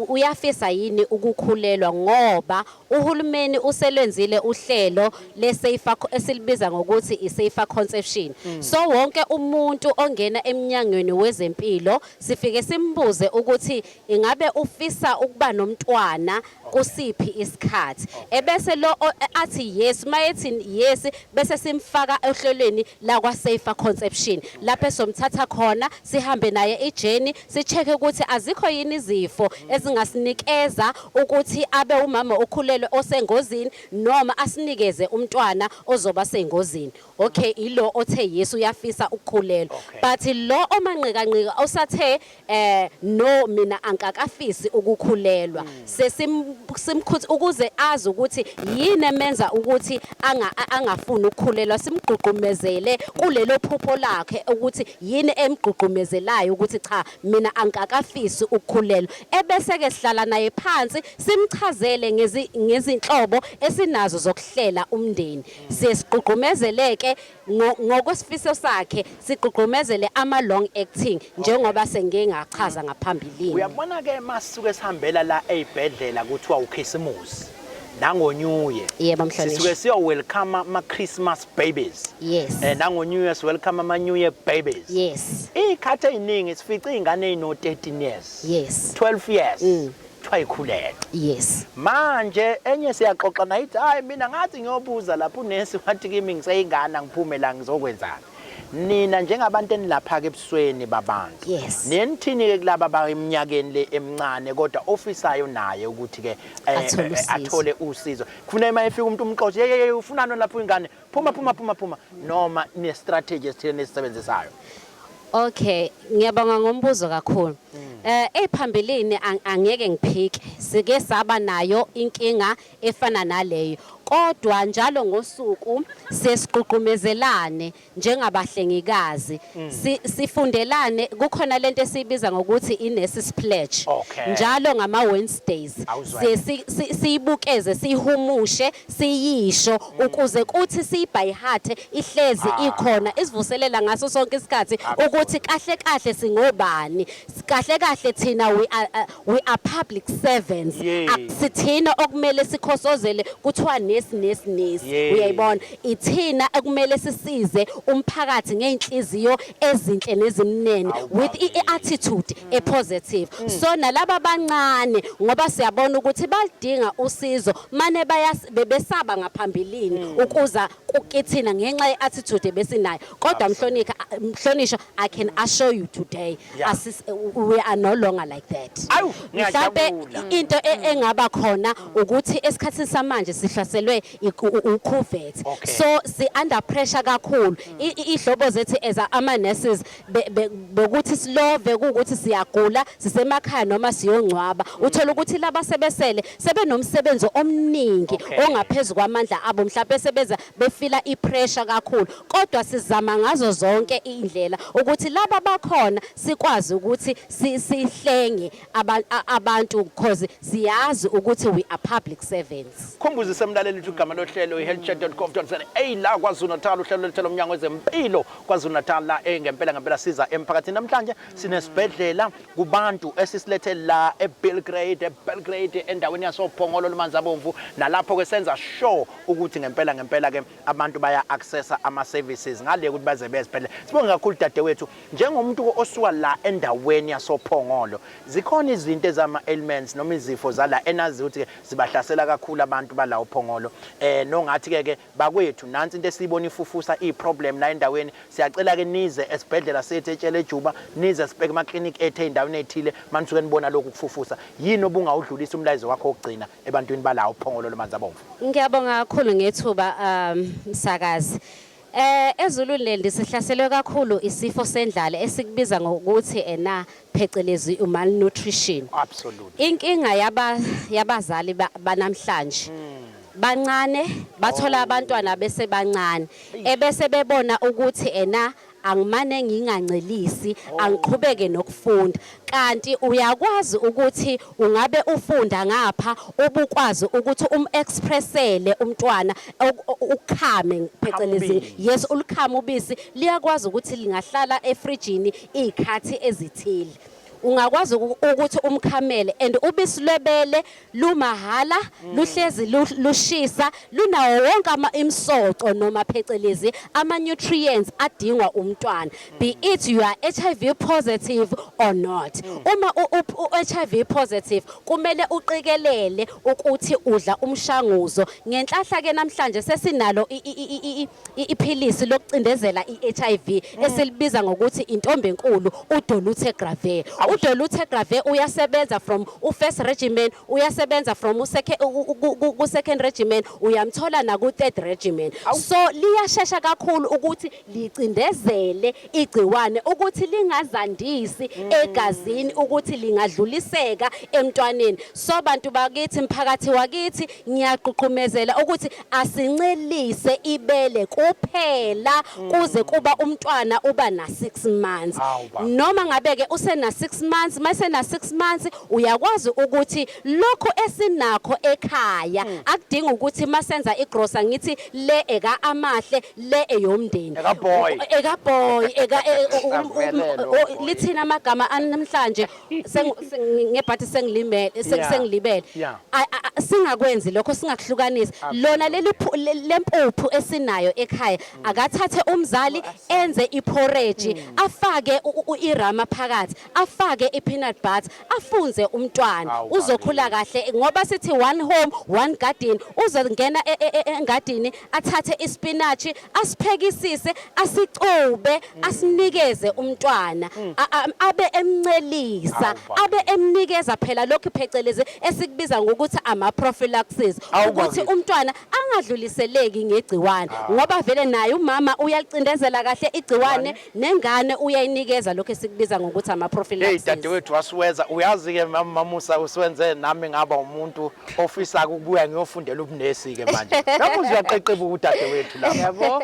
Speaker 7: uyafisa yini ukukhulelwa ngoba uhulumeni uselenzile uhlelo le-safer esilibiza ngokuthi i-safer conception. So wonke umuntu ongena eminyangweni wezempilo sifike simbuze ukuthi ingabe ufisa ukuba nomntwana kusiphi isikhathi. Ebese lo athi yes, mayethi yes bese simfaka ohlelweni la kwa-safer conception. Lapho somthatha khona sihambe naye ijeni sicheke ukuthi azikho yini izifo ezingasinikeza ukuthi abe umama okhulelwe osengozini noma asinikeze umntwana ozoba sengozini. Okay, ilo othe Yesu uyafisa ukukhulelwa. But lo omanqika osathe no mina ankakafisi ukukhulelwa. Simkhuthi ukuze azi ukuthi yini emenza ukuthi angafuni ukukhulelwa, simgqugqumezele kulelo phupho lakhe ukuthi yini emgqugqumezelayo ukuthi cha mina ankakafisi ukukhulelwa. Ebese ke sihlala naye phansi simchazele ngezinhlobo esinazo zokuhlela umndeni. Siyesiqhugqumezeleke ngokwesifiso sakhe sigqugqumezele ama long acting njengoba sengeke ngachaza ngaphambilini.
Speaker 1: Uyabona ke masuke sihambela la ezibhedlela kuthiwa ukhisimusi nango New Year.
Speaker 7: Yebo mhlonishwa.
Speaker 1: Sisuke siyo welcome ama Christmas babies.
Speaker 7: Yes.
Speaker 1: Nango New Year welcome ama New Year babies.
Speaker 7: Yes.
Speaker 1: Ikhathe iningi sifica izingane ezino 13 years.
Speaker 7: Yes.
Speaker 1: 12 years. Twayikhulelwa.
Speaker 7: Yes.
Speaker 1: Manje enye siyaxoxa nayo ithi hayi mina ngathi ngiyobuza lapho unesi wathi kimi ngiseyingana ngiphume la ngizokwenzana. Nina njengabantu enilapha ke ebusweni babantu.
Speaker 7: Yes.
Speaker 1: Nenithini ke kulaba abayiminyakeni le emncane kodwa ofisayo naye ukuthi ke athole usizo. Kufanele mayefika umuntu umxoxe yeye ufunani lapho ingane phuma noma ne strategy esitheni esisebenzisayo.
Speaker 7: Okay, ngiyabonga ngombuzo kakhulu. Ephambilini angeke ngiphike. Sike saba nayo inkinga efana naleyo. Kodwa njalo ngosuku sesiqhugqumezelane njengabahlengikazi sifundelane kukhona lento esibiza ngokuthi i-nurses pledge njalo ngama Wednesdays siyibukeze sihumushe siyisho ukuze kuthi siyibhayihate ihlezi ikhona isivuselela ngaso sonke isikhathi ukuthi kahle kahle singobani kahle kahle thina we are public servants sithina okumele sikhosozele kuthiwa nesi uyayibona ithina ekumele sisize umphakathi ngeinhliziyo ezinhle nezimnene with i-attitude positive. So nalaba abancane ngoba siyabona ukuthi badinga usizo mane bebesaba ngaphambilini ukuza kukithina ngenxa ye-attitude besinayo kodwa mhlonishwa I can assure you today we are no longer like that. Mhlawumbe into engaba khona ukuthi esikhathini samanje sihlaselwe uKZN. So si under pressure kakhulu ihlobo zethu as ama nurses bekuthi silove ukuthi siyagula sisemakhaya noma siyongcwaba uthola ukuthi laba sebesele sebenomsebenzi omningi ongaphezulu kwamandla abo mhlawumbe sebeza befila ipressure kakhulu kodwa sizama ngazo zonke indlela ukuthi laba bakhona sikwazi ukuthi sihlenge abantu because siyazi ukuthi we are public servants.
Speaker 1: Khumbuza semlaleli ukuthi igama lohlelo i-healthchat.gov.za la KwaZulu-Natal uhlelo lethela umnyango wezempilo KwaZulu-Natal la ngempela siza emphakathini. Namhlanje sinesibhedlela kubantu esisilethele la eBelgrade endaweni yasophongolo lumanzi abomvu nalapho ke senza sure ukuthi ngempela ke abantu baya accessa ama services ngale ukuthi baze bezibhedlela. Sibonge kakhulu dadewethu njengomuntu osuka la endaweni yasophongolo zikhona izinto ezama elements noma izifo zala enazi ukuthi zibahlasela kakhulu abantu bala uphongolo nongathi ke bakwethu nansi into esibona ifufusa iproblem la endaweni siyacela ke nize esibhedlela sethu etshele eJuba nize sibheke ama clinic ethe endaweni ethile manisuke nibona lokhu kufufusa yini obungawudlulisa umlayezo wakho ogcina ebantwini bala uphongolo lomanzi abomvu.
Speaker 7: Ngiyabonga kakhulu ngethuba msakazi Ezululand sihlaselwe kakhulu isifo sendlala esikubiza ngokuthi phecelezi malnutrition.
Speaker 1: Absolutely.
Speaker 7: Inkinga yabazali banamhlanje. Bancane bathola abantwana bese bancane ebese bebona ukuthi angimane ngingancelisi angiqhubeke nokufunda kanti uyakwazi ukuthi ungabe ufunda ngapha ubukwazi ukuthi expressele umntwana ukhame phecelezi yes ulikhama ubisi liyakwazi ukuthi lingahlala efrijini izikhathi ezithile ungakwazi ukuthi umkhamele and ubisi lwebele lumahala luhlezi lushisa lunawo wonke imsoco noma phecelezi ama nutrients adingwa umntwana be it you are HIV positive or not uma HIV positive kumele uqikelele ukuthi udla umshanguzo ngenhlahla ke namhlanje sesinalo iphilisi lokucindezela iHIV esilibiza ngokuthi intombi enkulu udolutegravir uDolutegravir uyasebenza from first regimen uyasebenza from second regimen uyamthola na ku third regimen so liyashesha kakhulu ukuthi licindezele igciwane ukuthi lingazandisi egazini ukuthi lingadluliseka emntwaneni so bantu bakithi mphakathi wakithi ngiyaqhuqhumezela ukuthi asincelise ibele kuphela kuze kuba umntwana uba na 6 months noma ngabe ke usena 6 months mase na 6 months uyakwazi ukuthi lokho esinakho ekhaya akudinga ukuthi masenza igrosa ngithi le eka amahle le eyomndeni eka boy lithina amagama namhlanje ngebhathi sengilibele singakwenzi lokho singakuhlukanisa lona lempuphu esinayo ekhaya akathathe umzali enze iporridge afake irama phakathi afake ipeanut butter afunze umntwana uzokhula kahle ngoba sithi one home one garden uzongena engadini athathe ispinach asiphekisise asicube asinikeze umntwana abe emncelisa abe emnikeza phela lokhu phecelezi esikubiza ngokuthi ama prophylaxis ukuthi umntwana angadluliseleki ngegciwane ngoba vele naye umama uyacindezela kahle igciwane nengane uyayinikeza lokho esikubiza ngokuthi ama prophylaxis
Speaker 1: dadewethu wasiweza uyazi ke mamusa usiwenze nami ngaba umuntu ofisa ukubuya ngiyofundela ubunesi ke manje lapho uziyaqeqeba udadewethu lapha yabo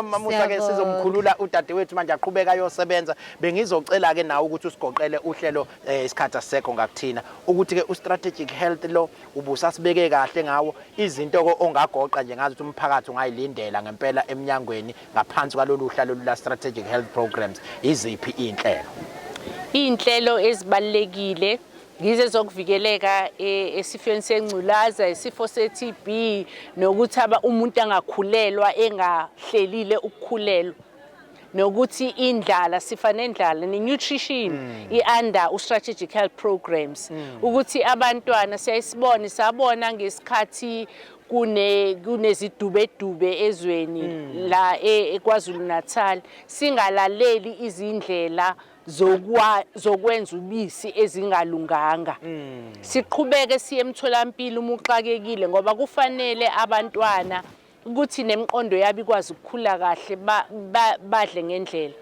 Speaker 1: mamusa ke sizomkhulula udadewethu manje aqhubeka ayosebenza bengizocela ke nawe ukuthi usigoqele uhlelo isikhatha sekho ngakuthina ukuthi ke u-strategic health lo ubusasibeke kahle ngawo izinto ongagoqa nje ngazi ukuthi umphakathi ungayilindela ngempela eminyangweni ngaphansi kwalolu hlelo la strategic health programs iziphi
Speaker 3: inhlelo ezibalekile ngize zokuvikeleka esifweni sengculaza isifo se-TB nokuthi umuntu angakhulelwa engahlelile ukukhulelwa nokuthi indlala sifana endlala nutrition under strategic health programs ukuthi abantwana siyayisibona sabona ngesikhathi kunezidubedube ezweni la eKwaZulu Natal singalaleli izindlela zokwenza ubisi ezingalunganga siqhubeke siye emtholampilo umuxakekile ngoba kufanele abantwana ukuthi nemiqondo yabo ikwazi ukukhula kahle badle ngendlela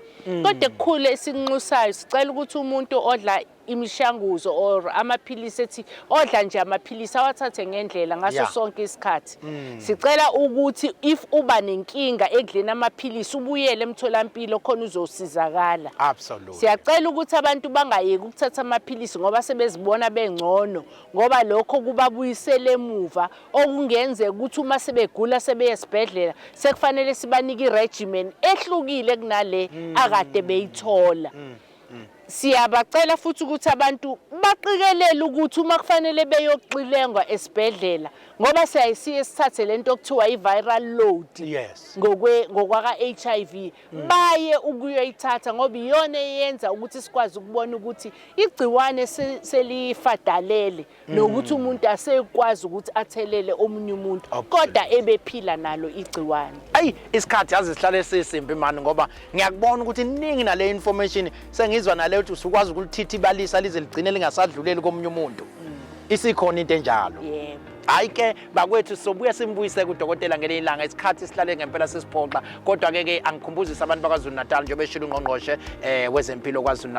Speaker 3: kodwa kukhule esinxusayo sicela ukuthi umuntu odla imishanguzo or amaphilisi ethi odla nje amaphilisi awathathe ngendlela ngaso sonke isikhathi sicela ukuthi if uba nenkinga ekudleni amaphilisi ubuyele emtholampilo khona uzosizakala
Speaker 1: absolutely
Speaker 3: siyacela ukuthi abantu bangayeki ukuthatha amaphilisi ngoba sebezibona bengcono ngoba lokho kubabuyisela emuva okungenzeka ukuthi uma sebegula sebeyesibhedlela sekufanele sibanike iregimen ehlukile kunale akade beyithola siyabacela futhi ukuthi abantu baqikelele ukuthi uma kufanele beyoxilengwa esibhedlela ngoba siyayisiye sithathe lento okuthiwa i-viral load ngokwaka HIV baye ukuyoyithatha ngoba iyona eyenza ukuthi sikwazi ukubona ukuthi igciwane selifadalele nokuthi umuntu asekwazi ukuthi athelele omunye umuntu kodwa ebephila nalo igciwane
Speaker 1: isikhathi yazi sihlale sisimbi mani ngoba ngiyakubona ukuthi iningi nale information sengizwa nale ukuthi usukwazi ukulithithi balisa lize ligcine lingasadluleli komunye umuntu isikhona into enjalo hayi ke bakwethu sobuye simbuyise kudokotela ngelinye ilanga isikhathi sihlale ngempela sisiphoxa kodwa ke angikhumbuzisa abantu bakaZulu Natal njengoba eshilo uNgqongqoshe wezeMpilo kwaZulu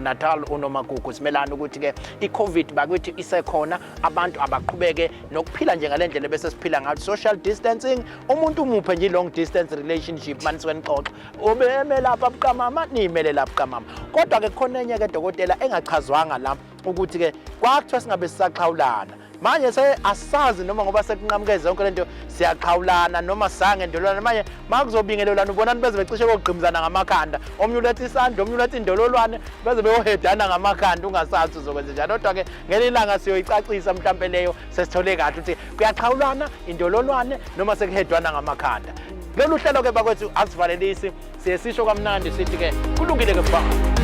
Speaker 1: Natal uNomagugu Simelane ukuthi ke iCovid bakwethu isekhona abantu abaqhubeke nokuphila njengalendlela bese siphila ngathi social distancing umuntu umuphe nje long distance relationship manisuke nixoxa ubeme lapha buqamama nimele lapha buqamama kodwa ke khona enye ke dokotela engachazwanga la ukuthi ke kwakuthiwa singabe sisaqhawulana manje asazi noma ngoba sekunqamuke zonke lento siyaqhawulana noma sange ndolwana manje makuzobingelelana ubonani beze becishe kokugqimzana ngamakhanda omnye ulethe isandla omnye ulethe indololwane beze beyohedana ngamakhanda ungasazi uzokwenza njani kodwa ke ngelilanga siyoyicacisa mhlambe leyo sesithole kahle ukuthi kuyaqhawulana indololwane noma sekuhedwana ngamakhanda lolu hlelo ke bakwethu asivalelisi siyesisho kamnandi sithi ke kulungile ke baba